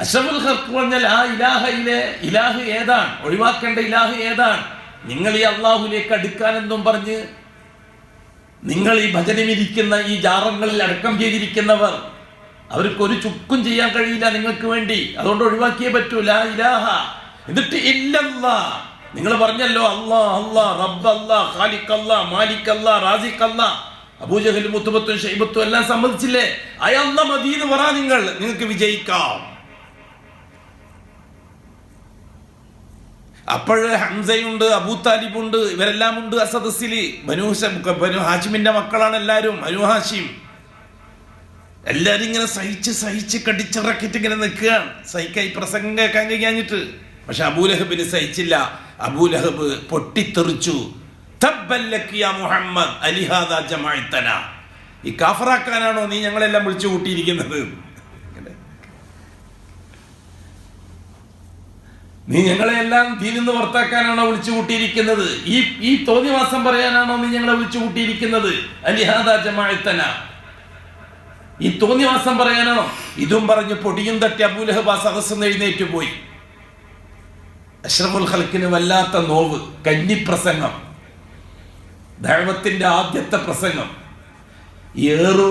അഷ്റഫുൽ ഖൽക്ക് പറഞ്ഞാൽ ആ ഇലാഹയിലെ ഇലാഹ് ഏതാണ്, ഒഴിവാക്കേണ്ട ഇലാഹ് ഏതാണ്? നിങ്ങൾ ഈ അള്ളാഹുലേക്ക് അടുക്കാനെന്നും പറഞ്ഞ് നിങ്ങൾ ഈ ഭജനമിരിക്കുന്ന ഈ ജാറങ്ങളിൽ അടക്കം ചെയ്തിരിക്കുന്നവർ, അവർക്ക് ഒരു ചുക്കും ചെയ്യാൻ കഴിയില്ല നിങ്ങൾക്ക് വേണ്ടി. അതുകൊണ്ട് ഒഴിവാക്കിയേ പറ്റൂ ലാ ഇലാഹ. എന്നിട്ട് ഇല്ലല്ലാഹ് നിങ്ങൾ പറഞ്ഞല്ലോ അല്ലാഹ് അല്ലാഹ് റബ്ബ് അല്ലാഹ് ഖാലിഖ് അല്ലാഹ് മാലിക് അല്ലാഹ് റാസിഖ് അല്ലാഹ്. അബൂജഹൽ മുത്തുബത്തും ഷൈബത്തും എല്ലാം സമ്മതിച്ചില്ലേ? അയല്ല മദീ എന്ന് പറ, നിങ്ങൾക്ക് വിജയിക്കാം. അപ്പോഴ് ഹംസയുണ്ട്, അബൂ താലിബുണ്ട്, ഇവരെല്ലാം ഉണ്ട് ആ സദസ്സിൽ. ബനു ഹാഷിമിന്റെ മക്കളാണ് എല്ലാവരും, ബനു ഹാഷിം. എല്ലാവരും ഇങ്ങനെ സഹിച്ച് കടിച്ചിറക്കിട്ട് ഇങ്ങനെ നിൽക്കുകയാണ്, സഹിക്കായി പ്രസംഗം കേൾക്കാൻ കഴിഞ്ഞിട്ട്. പക്ഷെ അബൂലഹബിന് സഹിച്ചില്ല. അബൂലഹബ് പൊട്ടിത്തെറിച്ചു. മുഹമ്മദ് അലിഹാദാ ജമഅതന, ഈ കാഫറാക്കാനാണോ നീ ഞങ്ങളെല്ലാം വിളിച്ചു കൂട്ടിയിരിക്കുന്നത്? നീ ഞങ്ങളെല്ലാം ദീനിൽ നിന്ന് പുറത്താക്കാനാണോ വിളിച്ചു കൂട്ടിയിരിക്കുന്നത്? ഈ തോന്നിവാസം പറയാനാണോ നീ ഞങ്ങളെ വിളിച്ചു കൂട്ടിയിരിക്കുന്നത്? അലിഹാദാ ജമഅതന, ഈ തോന്നിവാസം പറയാനാണോ? ഇതും പറഞ്ഞ് പൊടിയും തട്ടി അബൂലഹബ് ആ സദസ്സ് എഴുന്നേറ്റ് പോയി. അഷ്റഫുൽ ഖൽക്കിന് വല്ലാത്ത നോവ്. കന്നിപ്രസംഗം, ദഅവത്തിന്റെ ആദ്യത്തെ പ്രസംഗം. ഏറ്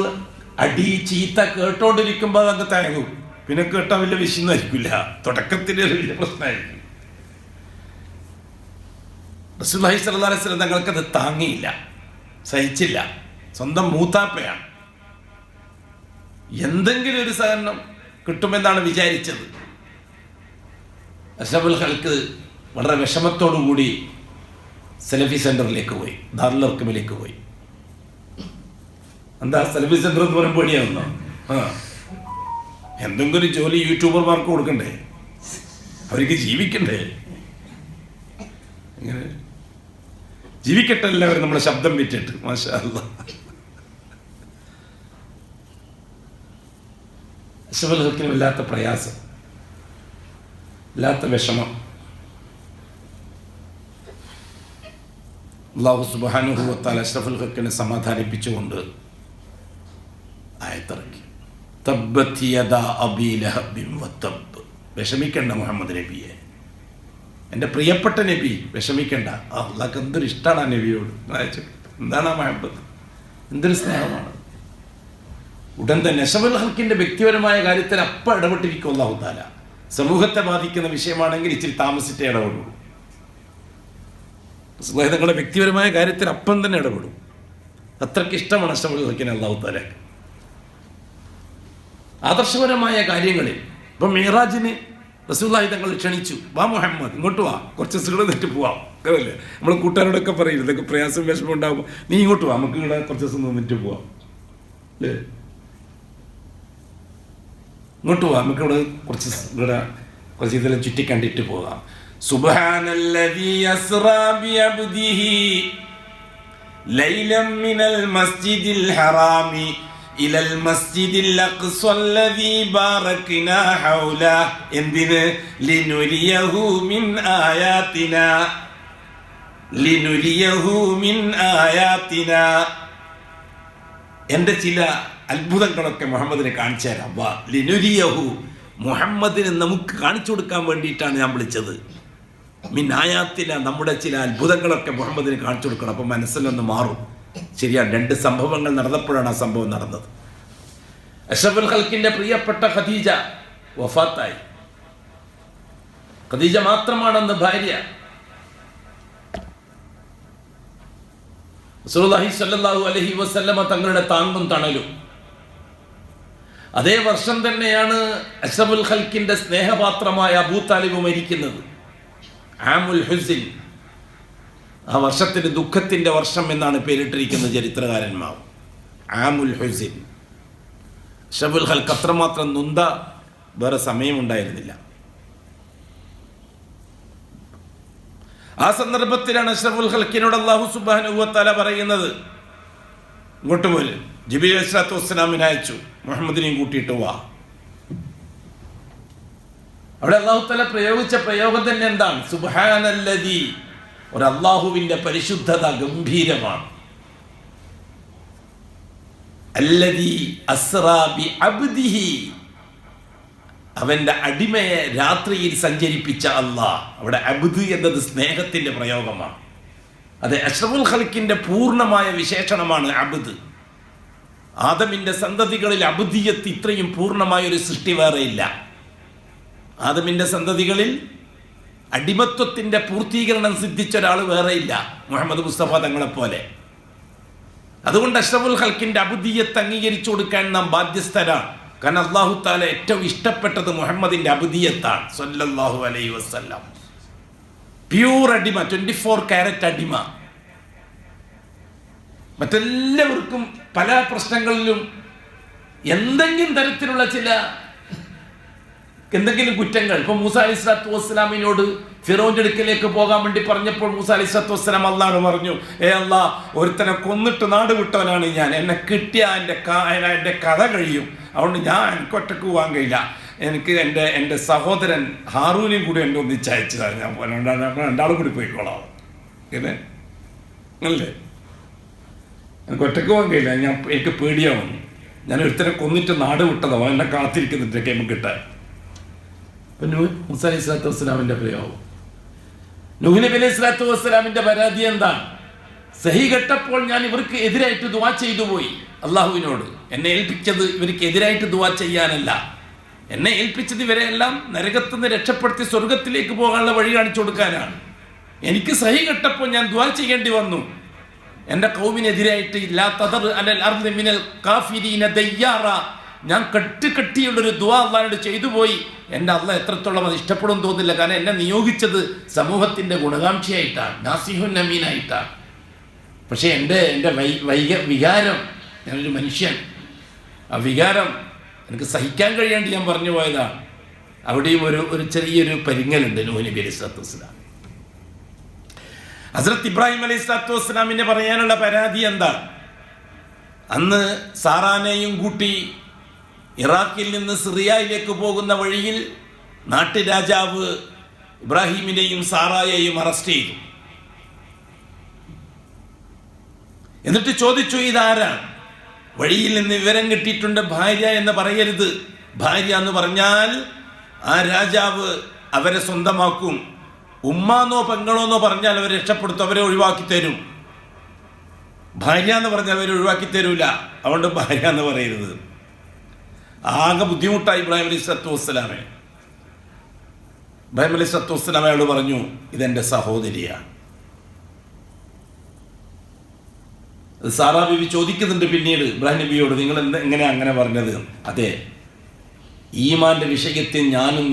അടി ചീത്ത കേട്ടോണ്ടിരിക്കുമ്പോൾ അങ്ങ് തയങ്ങും. പിന്നെ കേട്ടാൽ വലിയ വിഷയമായിരിക്കില്ല, തുടക്കത്തിന് വലിയ പ്രശ്നമായിരിക്കും. റസൂലുള്ളാഹി സ്വല്ലല്ലാഹു അലൈഹി വസല്ലം തങ്ങൾക്കത് താങ്ങിയില്ല, സഹിച്ചില്ല. സ്വന്തം മൂത്താപ്പയാണ്, എന്തെങ്കിലും ഒരു സഹകരണം കിട്ടുമെന്നാണ് വിചാരിച്ചത്. അഷ്റഫുൽ ഖൽക്ക് വളരെ വിഷമത്തോടുകൂടി സലഫി സെന്ററിലേക്ക് പോയി, ദാറുൽ അർഖമിലേക്ക് പോയി. എന്താ സലഫി സെന്റർ എന്ന് പറയുമ്പോൾ പേടിയാവുന്നോ? എന്തെങ്കിലും ഒരു ജോലി യൂട്യൂബർമാർക്ക് കൊടുക്കണ്ടേ, അവർക്ക് ജീവിക്കണ്ടേ? ഇങ്ങനെ ജീവിക്കട്ടെ എല്ലാവരും നമ്മുടെ ശബ്ദം വിറ്റിട്ട്. മാഷാ അല്ലാഹ്. അഷ്റഫുൽ ഖൽക്കിന് വല്ലാത്ത പ്രയാസം, വല്ലാത്ത വിഷമം. അല്ലാഹു സുബ്ഹാനഹു വ തആല അഷ്റഫുൽ ഖൽക്കിനെ സമാധാനിപ്പിച്ചുകൊണ്ട് ആയത്തിറക്കി. തബ്ബത് യദാ അബീ ലഹബിൻ വതബ്ബ്. വിഷമിക്കണ്ട മുഹമ്മദ് നബിയെ, എൻ്റെ പ്രിയപ്പെട്ട നബി, വിഷമിക്കണ്ട. അള്ളാഹ്ക്ക് എന്തൊരു ഇഷ്ടമാണ് ആ നബിയോട്. എന്താണ് ആ മുഹമ്മദ്, എന്തൊരു സ്നേഹമാണ്. ഉടൻ തന്നെ അഷ്റഫുൽ ഖൽക്കിന്റെ വ്യക്തിപരമായ കാര്യത്തിൽ അപ്പം ഇടപെട്ടിരിക്കും അല്ലാഹു തആല. സമൂഹത്തെ ബാധിക്കുന്ന വിഷയമാണെങ്കിൽ ഇച്ചിരി താമസിച്ചേ ഇടപെടുള്ളൂ. നിങ്ങളുടെ വ്യക്തിപരമായ കാര്യത്തിൽ അപ്പം തന്നെ ഇടപെടും. അത്രയ്ക്ക് ഇഷ്ടമാണ് അഷ്റഫുൽ ഖൽക്കിനെ അല്ലാഹു തആല. ആദർശപരമായ കാര്യങ്ങളിൽ ഇപ്പം മിഅ്റാജിന് റസൂലുള്ളാഹി തങ്ങൾ ക്ഷണിച്ചു, വാ മുഹമ്മദ് ഇങ്ങോട്ട് വാ, കുറച്ച് ദിവസം തെറ്റി പോവാം. അതല്ലേ നമ്മൾ കൂട്ടുകാരോടൊക്കെ പറയും, ഇതൊക്കെ പ്രയാസം വിഷമം ഉണ്ടാകുമ്പോൾ നീ ഇങ്ങോട്ട് വാ, നമുക്ക് ഇവിടെ കുറച്ച് ദിവസം നിന്നിട്ട് പോവാം, അല്ലേ? ഇങ്ങോട്ട് പോവാം, നമുക്ക് ഇവിടെ കുറച്ച് ഇതെല്ലാം ചുറ്റിക്കണ്ടിട്ട് പോകാം. സുബ്ഹാനല്ലദീ അസ്റാ ബിഅബ്ദിഹി ലൈലൻ മിനൽ മസ്ജിദിൽ ഹറാമി ഇലൽ മസ്ജിദിൽ അഖ്സല്ലദീ ബാറക്നാ ഹൗല. എന്തിന്? ലിനുരിയഹു മിൻ ആയാതിനാ, ലിനുരിയഹു മിൻ ആയാതിനാ. എൻ്റെ ചില അത്ഭുതങ്ങളൊക്കെ മുഹമ്മദിനെ കാണിച്ചു തരാം. വാ ലിനുരിയഹു, മുഹമ്മദിന് നമുക്ക് കാണിച്ചു കൊടുക്കാൻ വേണ്ടിയിട്ടാണ് ഞാൻ വിളിച്ചത്. മിൻ ആയാത്തിന, നമ്മുടെ ചില അത്ഭുതങ്ങളൊക്കെ മുഹമ്മദിന് കാണിച്ചു കൊടുക്കണം. അപ്പം മനസ്സിലൊന്ന് മാറും. ശരിയാണ്, രണ്ട് സംഭവങ്ങൾ നടന്നപ്പോഴാണ് ആ സംഭവം നടന്നത്. അഷ്റഫുൽ ഖൽക്കിന്റെ പ്രിയപ്പെട്ട ഖദീജ വഫാത്തായി. ഖദീജ മാത്രമാണെന്ന് ഭാര്യ. റസൂലുള്ളാഹി സ്വല്ലല്ലാഹു അലൈഹി വസല്ലമ തങ്ങളുടെ താങ്ങും തണലും. അതേ വർഷം തന്നെയാണ് അഷ്റഫുൽ ഖൽക്കിന്റെ സ്നേഹപാത്രമായ അബൂ താലിബ് മരിക്കുന്നത്. ആമുൽ ഹുസ്ൻ, ആ വർഷത്തിന് ദുഃഖത്തിന്റെ വർഷം എന്നാണ് പേരിട്ടിരിക്കുന്ന ചരിത്രകാരന്മാർ. ആമുൽ ഹുസ്ൻ. അഷ്റഫുൽ ഖൽക്ക് അത്രമാത്രം നൊന്ത വേറെ സമയമുണ്ടായിരുന്നില്ല. ആ സന്ദർഭത്തിലാണ് അഷ്റഫുൽ ഖൽക്കിനോട് അല്ലാഹു സുബ്ഹാനഹു വ തആല പറയുന്നത്, ഇങ്ങോട്ട് പോര്. ജിബ്രീൽ അലൈഹിസ്സലാത്തു വസ്സലാമിനെ അയച്ചു, മുഹമ്മദിനെയും കൂട്ടിയിട്ട് വാ. അവിടെ അല്ലാഹു തആല പ്രയോഗിച്ച പ്രയോഗം തന്നെ എന്താണ്? സുബ്ഹാനല്ലദീ. ഒരു അല്ലാഹുവിന്റെ പരിശുദ്ധത ഗംഭീരമാണ്. അല്ലദീ അസ്റാ ബി അബ്ദിഹി, അവന്റെ അടിമയെ രാത്രിയിൽ സഞ്ചരിപ്പിച്ച അല്ലാഹ്. അവിടെ അബ്ദ് എന്നത് സ്നേഹത്തിന്റെ പ്രയോഗമാണ്. അത് അഷ്റഫുൽ ഖൽഖിന്റെ പൂർണ്ണമായ വിശേഷണമാണ് അബ്ദ്. ആദമിന്റെ സന്തതികളിൽ അബ്ദിയത്ത് ഇത്രയും പൂർണ്ണമായ ഒരു സൃഷ്ടി വേറെയില്ല. ആദമിന്റെ സന്തതികളിൽ അടിമത്വത്തിന്റെ പൂർത്തീകരണം സിദ്ധിച്ച ഒരാൾ വേറെയില്ല, മുഹമ്മദ് മുസ്തഫ തങ്ങളെ പോലെ. അതുകൊണ്ട് അഷ്റഫുൽ ഖൽഖിന്റെ അബ്ദിയത്ത് അംഗീകരിച്ചു കൊടുക്കാൻ നാം ബാധ്യസ്ഥരാണ്. കാരണം അല്ലാഹു തആല ഏറ്റവും ഇഷ്ടപ്പെട്ടത് മുഹമ്മദിന്റെ അബ്ദിയത്താണ് സ്വല്ലല്ലാഹു അലൈഹി വസല്ലം. പ്യൂർ അടിമ, 24 കാരറ്റ് അടിമ. മറ്റെല്ലാവർക്കും പല പ്രശ്നങ്ങളിലും എന്തെങ്കിലും തരത്തിലുള്ള എന്തെങ്കിലും കുറ്റങ്ങൾ. ഇപ്പൊ മൂസ അലൈഹിസ്സലാത്തു വസ്സലാമിനോട് ഫിറോന്റെ അടുക്കലേക്ക് പോകാൻ വേണ്ടി പറഞ്ഞപ്പോൾ മൂസ അലൈഹിസ്സലാത്തു വസ്സലാം അല്ലാഹു പറഞ്ഞു, അല്ലാഹ്, ഒരുത്തനെ കൊന്നിട്ട് നാട് വിട്ടവനാണ് ഞാൻ, എന്നെ കിട്ടിയ എൻ്റെ കഥ കഴിയും, അതുകൊണ്ട് എനിക്ക് ഒറ്റക്ക് പോകാൻ കഴിയില്ല, എനിക്ക് എൻ്റെ സഹോദരൻ ഹാറൂനെയും കൂടി എൻ്റെ ഒന്നിച്ചയച്ചതാണ്, ഞാൻ രണ്ടാളും കൂടി പോയിക്കോളാം. ഇല്ലേ, അല്ലേ, എനിക്ക് ഒറ്റക്ക് പോകാൻ കഴിയില്ല, എനിക്ക് പേടിയാവുന്നു, ഞാൻ ഒരുത്തനെ കൊന്നിട്ട് നാട് വിട്ടതോ, എന്നെ കാത്തിരിക്കുന്നിട്ടൊക്കെ നമുക്ക് കിട്ടാൻ. മൂസ അലൈഹി സ്വലാത്തു വസ്സലാമിന്റെ പ്രയോഗം. നൂഹ് നബി അലൈഹി സ്വലാത്തു വസ്സലാമിന്റെ പരാതി എന്താണ്? സഹി കെട്ടപ്പോൾ ഞാൻ ഇവർക്ക് എതിരായിട്ട് ദുആ ചെയ്തു പോയി അള്ളാഹുവിനോട്. എന്നെ ഏൽപ്പിച്ചത് ഇവർക്ക് എതിരായിട്ട് ദുആ ചെയ്യാനല്ല, എന്നെ ഏൽപ്പിച്ചത് ഇവരെ എല്ലാം നരകത്തിൽ നിന്ന് രക്ഷപ്പെടുത്തി സ്വർഗത്തിലേക്ക് പോകാനുള്ള വഴി കാണിച്ചു കൊടുക്കാനാണ്. എനിക്ക് സഹി കെട്ടപ്പോൾ ഞാൻ ദുആ ചെയ്യേണ്ടി വന്നു. എൻ്റെ ഖൗമിനെതിരായിട്ട് ലാ തദർ അലൽ അർദി മിനൽ കാഫിരീന ദയ്യാറ, ഞാൻ കെട്ടിയുള്ളൊരു ദുആ അള്ളാഹുവിനോട് ചെയ്തു പോയി. എൻ്റെ അള്ളാഹ് എത്രത്തോളം അത് ഇഷ്ടപ്പെടും തോന്നില്ല. കാരണം എന്നെ നിയോഗിച്ചത് സമൂഹത്തിൻ്റെ ഗുണകാംക്ഷയായിട്ടാണ്, നാസിഹുൻ അമീനായിട്ടാണ്. പക്ഷേ എൻ്റെ വികാരം, ഞാനൊരു മനുഷ്യൻ, ആ വികാരം എനിക്ക് സഹിക്കാൻ കഴിയാണ്ട് ഞാൻ പറഞ്ഞു പോയതാണ്. അവിടെയും ഒരു ചെറിയൊരു പരിങ്ങലുണ്ട് നൂഹ് നബി അലൈഹി സ്വലാത്തു വസ്സലാം. ഹസ്രത്ത് ഇബ്രാഹിം അലൈഹി സ്വലാത്തു വസ്സലാമിന് പറയാനുള്ള പരാതി എന്താ? അന്ന് സാറാനെയും കൂട്ടി ഇറാഖിൽ നിന്ന് സിറിയയിലേക്ക് പോകുന്ന വഴിയിൽ നാട്ടുരാജാവ് ഇബ്രാഹിമിനെയും സാറായെയും അറസ്റ്റ് ചെയ്തു. എന്നിട്ട് ചോദിച്ചു, ഇതാരാണ്? വഴിയിൽ നിന്ന് വിവരം കിട്ടിയിട്ടുണ്ട്, ഭാര്യ എന്ന് പറയരുത്. ഭാര്യ എന്ന് പറഞ്ഞാൽ ആ രാജാവ് അവരെ സ്വന്തമാക്കും. ഉമ്മാന്നോ പെങ്ങളോന്നോ പറഞ്ഞാൽ അവരെ രക്ഷപ്പെടുത്തും, അവരെ ഒഴിവാക്കി തരും. ഭാര്യ എന്ന് പറഞ്ഞാൽ അവരെ ഒഴിവാക്കി തരൂല. അതുകൊണ്ട് ഭാര്യ എന്ന് പറയരുത്. ആകെ ബുദ്ധിമുട്ടായി ഇബ്രാഹിം അലൈഹി സ്വലാത്തു വസ്സലാമെ. ഇബ്രാഹിം അലൈഹി സ്വലാത്തു വസ്സലാം അയാളോട് പറഞ്ഞു, ഇതെൻ്റെ സഹോദരിയാണ്. സാറാ ബീവി ചോദിക്കുന്നുണ്ട് പിന്നീട് ഇബ്രാഹിം നബിയോട്, നിങ്ങൾ എങ്ങനെ അങ്ങനെ പറഞ്ഞത്? അതെ, ഈമാന്റെ വിഷയത്തിൽ ഞാനും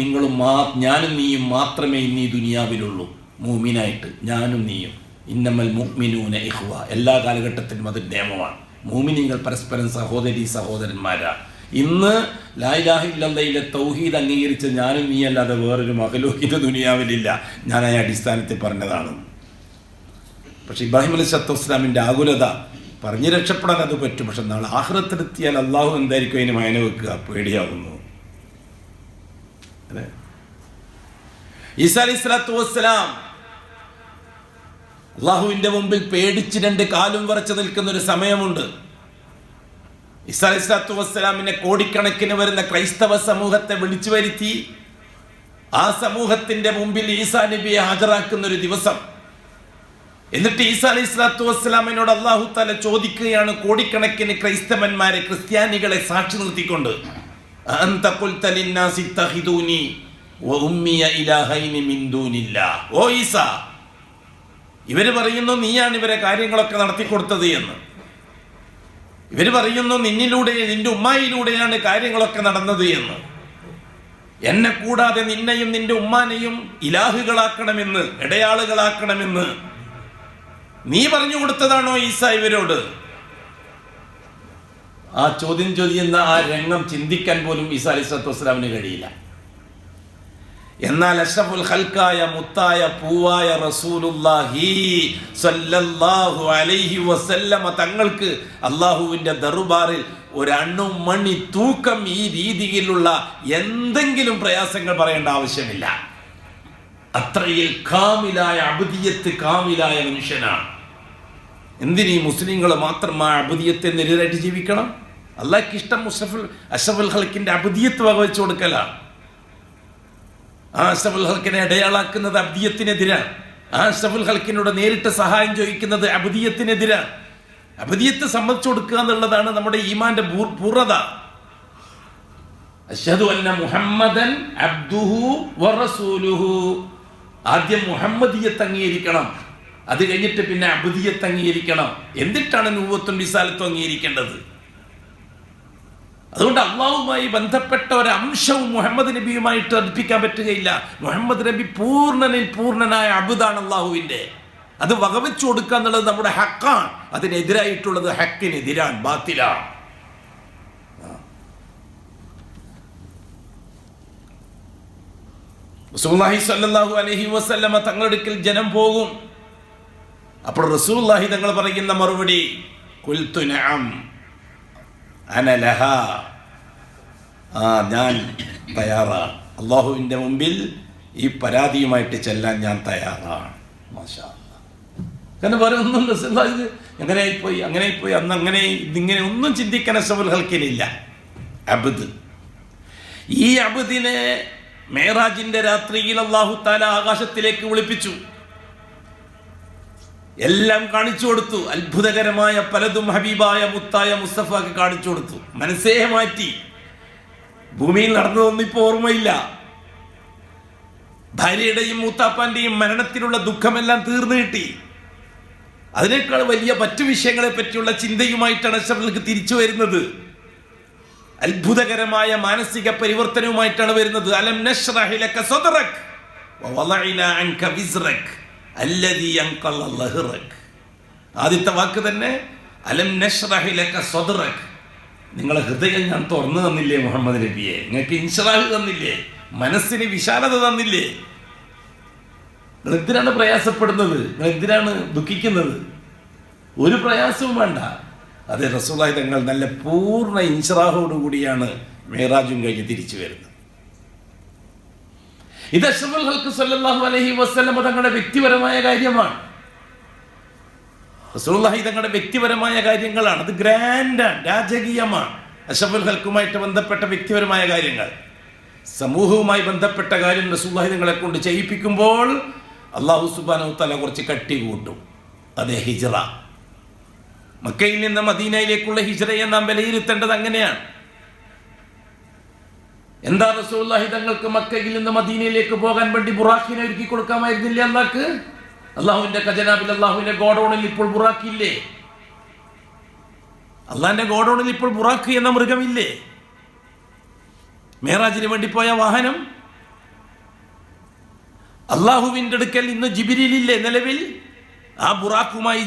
നീയും മാത്രമേ ഇന്നീ ദുനിയാവിലുള്ളൂ മൂമിനായിട്ട്, ഞാനും നീയും. ഇന്നമൽ മുഅ്മിനൂന ഇഖ്വ, എല്ലാ കാലഘട്ടത്തിലും അത് നിയമമാണ്. മൂമിനീങ്ങൾ പരസ്പരം സഹോദരന്മാരാണ്. ഇന്ന് ലാ ഇലാഹ ഇല്ലല്ലാഹിലെ തൗഹീദ് അംഗീകരിച്ച ഞാനും നീ അല്ലാതെ വേറൊരു മഖ്ലൂഖിന്റെ ദുനിയാവിലില്ല. ഞാൻ ആ അടിസ്ഥാനത്തിൽ പറഞ്ഞതാണ്. പക്ഷെ ഇബ്രാഹിം അലൈഹി സ്വലാത്തു വസ്സലാമിൻ്റെ ആകുലത, പറഞ്ഞ് രക്ഷപ്പെടാൻ അത് പറ്റും, പക്ഷെ നാളെ ആഖിറത്തിലെത്തിയാൽ അള്ളാഹു എന്തായിരിക്കും അതിന് മയന വെക്കുക? പേടിയാകുന്നു. അതെ, ഈസാ അലൈഹി സ്വലാത്തു വസ്സലാം അള്ളാഹുവിന്റെ മുമ്പിൽ പേടിച്ച് 2 കാലും വിറച്ച് നിൽക്കുന്ന ഒരു സമയമുണ്ട്. ഈസാ അലൈഹി സ്വലാത്തു വസ്സലാമിനെ കോടിക്കണക്കിന് വരുന്ന ക്രൈസ്തവ സമൂഹത്തെ വിളിച്ചു വരുത്തി ആ സമൂഹത്തിന്റെ മുമ്പിൽ ഈസാ നബിയെ ഹാജരാക്കുന്ന ഒരു ദിവസം. എന്നിട്ട് ഈസാ അലൈഹി സ്വലാത്തു വസ്സലാമിനോട് അല്ലാഹു തആല ചോദിക്കുകയാണ്, കോടിക്കണക്കിന് ക്രൈസ്തവന്മാരെ, ക്രിസ്ത്യാനികളെ സാക്ഷി നിർത്തിക്കൊണ്ട്, അൻത ഖുൽത ലിന്നാസി ഇത്തഖിദൂനി വഉമ്മിയ ഇലാഹൈനി മിൻ ദൂനില്ലാഹ്. ഓ ഈസാ, ഇവര് പറയുന്നു നീയാണ് ഇവരെ കാര്യങ്ങളൊക്കെ നടത്തിക്കൊടുത്തത് എന്ന്. ഇവര് പറയുന്നു നിന്നിലൂടെ, നിന്റെ ഉമ്മായിലൂടെയാണ് കാര്യങ്ങളൊക്കെ നടന്നത് എന്ന്. എന്നെ കൂടാതെ നിന്നെയും നിന്റെ ഉമ്മാനെയും ഇലാഹുകളാക്കണമെന്ന്, ഇടയാളുകളാക്കണമെന്ന് നീ പറഞ്ഞു കൊടുത്തതാണോ ഈസ ഇവരോട്? ആ ചോദ്യം ചോദിക്കുന്ന ആ രംഗം ചിന്തിക്കാൻ പോലും ഈസാ അലൈഹി സ്വലാത്തു വസ്സലാമിന് കഴിയില്ല. എന്നാൽ അഷ്റഫുൽ ഖൽഖായ മുത്തായ പൂവായ റസൂലുള്ളാഹി സ്വല്ലല്ലാഹു അലൈഹി വസല്ലമ തങ്ങൾക്ക് അള്ളാഹുവിൻ്റെ ദർബാറിൽ ഒരു അണുമണി തൂക്കം ഈ രീതിയിലുള്ള എന്തെങ്കിലും പ്രയാസങ്ങൾ പറയേണ്ട ആവശ്യമില്ല. അത്രയിൽ കാമിലായ അബ്ദിയത്ത്, കാമിലായ മനുഷ്യനാണ്. എന്തിനീ മുസ്ലിങ്ങൾ മാത്രം ആ അബ്ദിയത്തിനെതിരായിട്ട് ജീവിക്കണം? അള്ളാഹ്ക്ക് ഇഷ്ടം അഷ്റഫുൽ ഖൽഖിന്റെ അബ്ദിയത്ത് വകവെച്ചു കൊടുക്കലാണ്. ആ അഷ്റഫുൽ ഖൽഖിനെ ഇടയാളാക്കുന്നത് അബ്ദിയത്തിനെതിരാണ്. ആ അഷ്റഫുൽ ഖൽഖിനോട് നേരിട്ട് സഹായം ചോദിക്കുന്നത് അബ്ദിയത്തിനെതിരാണ്. അബ്ദിയത്ത് സമ്മതിച്ചു കൊടുക്കുക എന്നുള്ളതാണ് നമ്മുടെ ഈമാന്റെ പൂർണ്ണത. അശ്ഹദു അന്ന മുഹമ്മദൻ അബ്ദുഹു വറസൂലുഹു. ആദ്യം മുഹമ്മദിയത്ത് അംഗീകരിക്കണം, അത് കഴിഞ്ഞിട്ട് പിന്നെ അബ്ദിയത്ത് അംഗീകരിക്കണം. എന്നിട്ടാണ് നുബുവത്തും റിസാലത്തും അംഗീകരിക്കേണ്ടത്. അതുകൊണ്ട് അള്ളാഹുമായി ബന്ധപ്പെട്ട ഒരു അംശവും മുഹമ്മദ് നബിയുമായിട്ട് അടുപ്പിക്കാൻ പറ്റുകയില്ല. മുഹമ്മദ് നബി പൂർണ്ണനായ അബ്ദാണ് അള്ളാഹുവിൻ്റെ. അത് വകവെച്ചു കൊടുക്കുക എന്നുള്ളത് നമ്മുടെ ഹക്കാണ്. അതിനെതിരായിട്ടുള്ളത് ഹക്കിനെതിരാണ്, ബാത്തിലാണ്. റസൂലുള്ളാഹി സ്വല്ലല്ലാഹു അലൈഹി വസല്ലമ തങ്ങളുടെ അടുക്കൽ ജനം പോകും. അപ്പോൾ റസൂലുള്ളാഹി തങ്ങൾ പറയുന്ന മറുപടി ഖുൽതു നഅം അന ലഹാ. ഞാൻ തയ്യാറാണ്. അള്ളാഹുവിൻ്റെ മുമ്പിൽ ഈ പരാതിയുമായിട്ട് ചെല്ലാൻ ഞാൻ തയ്യാറാണ്. മാഷാ അല്ലാഹ്. കാരണം വേറെ ഒന്നും റസൂലുള്ളാഹി അങ്ങനെയായിപ്പോയി അന്ന് അങ്ങനെ ഇതിങ്ങനെ ഒന്നും ചിന്തിക്കാൻ അഷ്റഫുൽ ഖൽഖിനില്ല. അബ്ദ്, ഈ അബ്ദിനെ മേറാജിന്റെ രാത്രിയിൽ അല്ലാഹു തആല ആകാശത്തിലേക്ക് വിളിപ്പിച്ചു. എല്ലാം കാണിച്ചു കൊടുത്തു. അത്ഭുതകരമായ പലതും ഹബീബായ മുത്തായ മുസ്തഫക്ക് കാണിച്ചു കൊടുത്തു. മനസ്സേ മാറ്റി. ഭൂമിയിൽ നടന്നതൊന്നും ഇപ്പോൾ ഓർമ്മയില്ല. ഭാര്യയുടെയും മൂത്താപ്പാന്റെയും മരണത്തിലുള്ള ദുഃഖമെല്ലാം തീർന്നു കിട്ടി. അതിനേക്കാൾ വലിയ മറ്റു വിഷയങ്ങളെ പറ്റിയുള്ള ചിന്തയുമായിട്ടാണ് അഷ്റഫുൽ തിരിച്ചു വരുന്നത്. അത്ഭുതകരമായ മാനസിക പരിവർത്തനവുമായിട്ടാണ് വരുന്നത്. അലം നശ്റഹ് ലക സദ്റക് വവളഅനാ അൻക വിസ്റക് അല്ലദീ അൻഖള ലഹ്റക്. ആദ്യത്തെ വാക്ക് തന്നെ അലം നശ്റഹ് ലക സദ്റക്. നിങ്ങളെ ഹൃദയം ഞാൻ തുറന്നു തന്നില്ലേ മുഹമ്മദ് നബിയെ? നിങ്ങൾക്ക് ഇൻഷറാഹ് തന്നില്ലേ? മനസ്സിന് വിശാലത തന്നില്ലേ? നിങ്ങൾ എന്തിനാണ് പ്രയാസപ്പെടുന്നത്? നിങ്ങൾ എന്തിനാണ് ദുഃഖിക്കുന്നത്? ഒരു പ്രയാസവും വേണ്ട. അതെ, റസൂലുള്ളാഹി തങ്ങൾ നല്ല പൂർണ്ണ ഇൻഷറാഹോടുകൂടിയാണ് മേറാജും കഴിഞ്ഞ് തിരിച്ചു വരുന്നത്. ഇത് അഷ്റഫുൽ ഖൽഖ് സ്വല്ലല്ലാഹു അലൈഹി വസല്ലം തങ്ങളുടെ വ്യക്തിപരമായ കാര്യമാണ്. റസൂലുള്ളാഹി തങ്ങളുടെ വ്യക്തിപരമായ കാര്യങ്ങളാണ്. അത് ഗ്രാൻഡാണ്, രാജകീയമാണ്. അഷ്റഫുൽ ഖൽഖുമായിട്ട് ബന്ധപ്പെട്ട വ്യക്തിപരമായ കാര്യങ്ങൾ, സമൂഹവുമായി ബന്ധപ്പെട്ട കാര്യം റസൂലുള്ളാഹി തങ്ങളെ കൊണ്ട് ചെയ്യിപ്പിക്കുമ്പോൾ അല്ലാഹു സുബ്ഹാനഹു തആല കുറച്ച് കട്ടി കൂട്ടും. അതേ ഹിജ്റ. മക്കയിൽ നിന്ന് മദീനയിലേക്കുള്ള ഹിജ്റയെ നാം വിലയിരുത്തേണ്ടത് അങ്ങനെയാണ്. എന്താ റസൂലുള്ളാഹി തങ്ങൾക്ക് മക്കയിൽ നിന്ന് മദീനയിലേക്ക് പോകാൻ വേണ്ടി ബുറാഖിനെ ഒരുക്കി കൊടുക്കാമായിരുന്നില്ലേ അല്ലാഹ്ക്ക്? അള്ളാഹുവിന്റെ ഖജനാബിൽ, അള്ളാഹുവിന്റെ ഗോഡൌണിൽ ഇപ്പോൾ ബുറാഖില്ലേ? അള്ളാഹിന്റെ ഗോഡൌണിൽ ഇപ്പോൾ ബുറാഖ് എന്ന മൃഗമില്ലേ? മേറാജിന് വേണ്ടി പോയ വാഹനം. അള്ളാഹുവിന്റെ അടുക്കൽ ഇന്ന് ജിബ്രീലില്ലേ നിലവിൽ? ആ ബുറാഖുമായി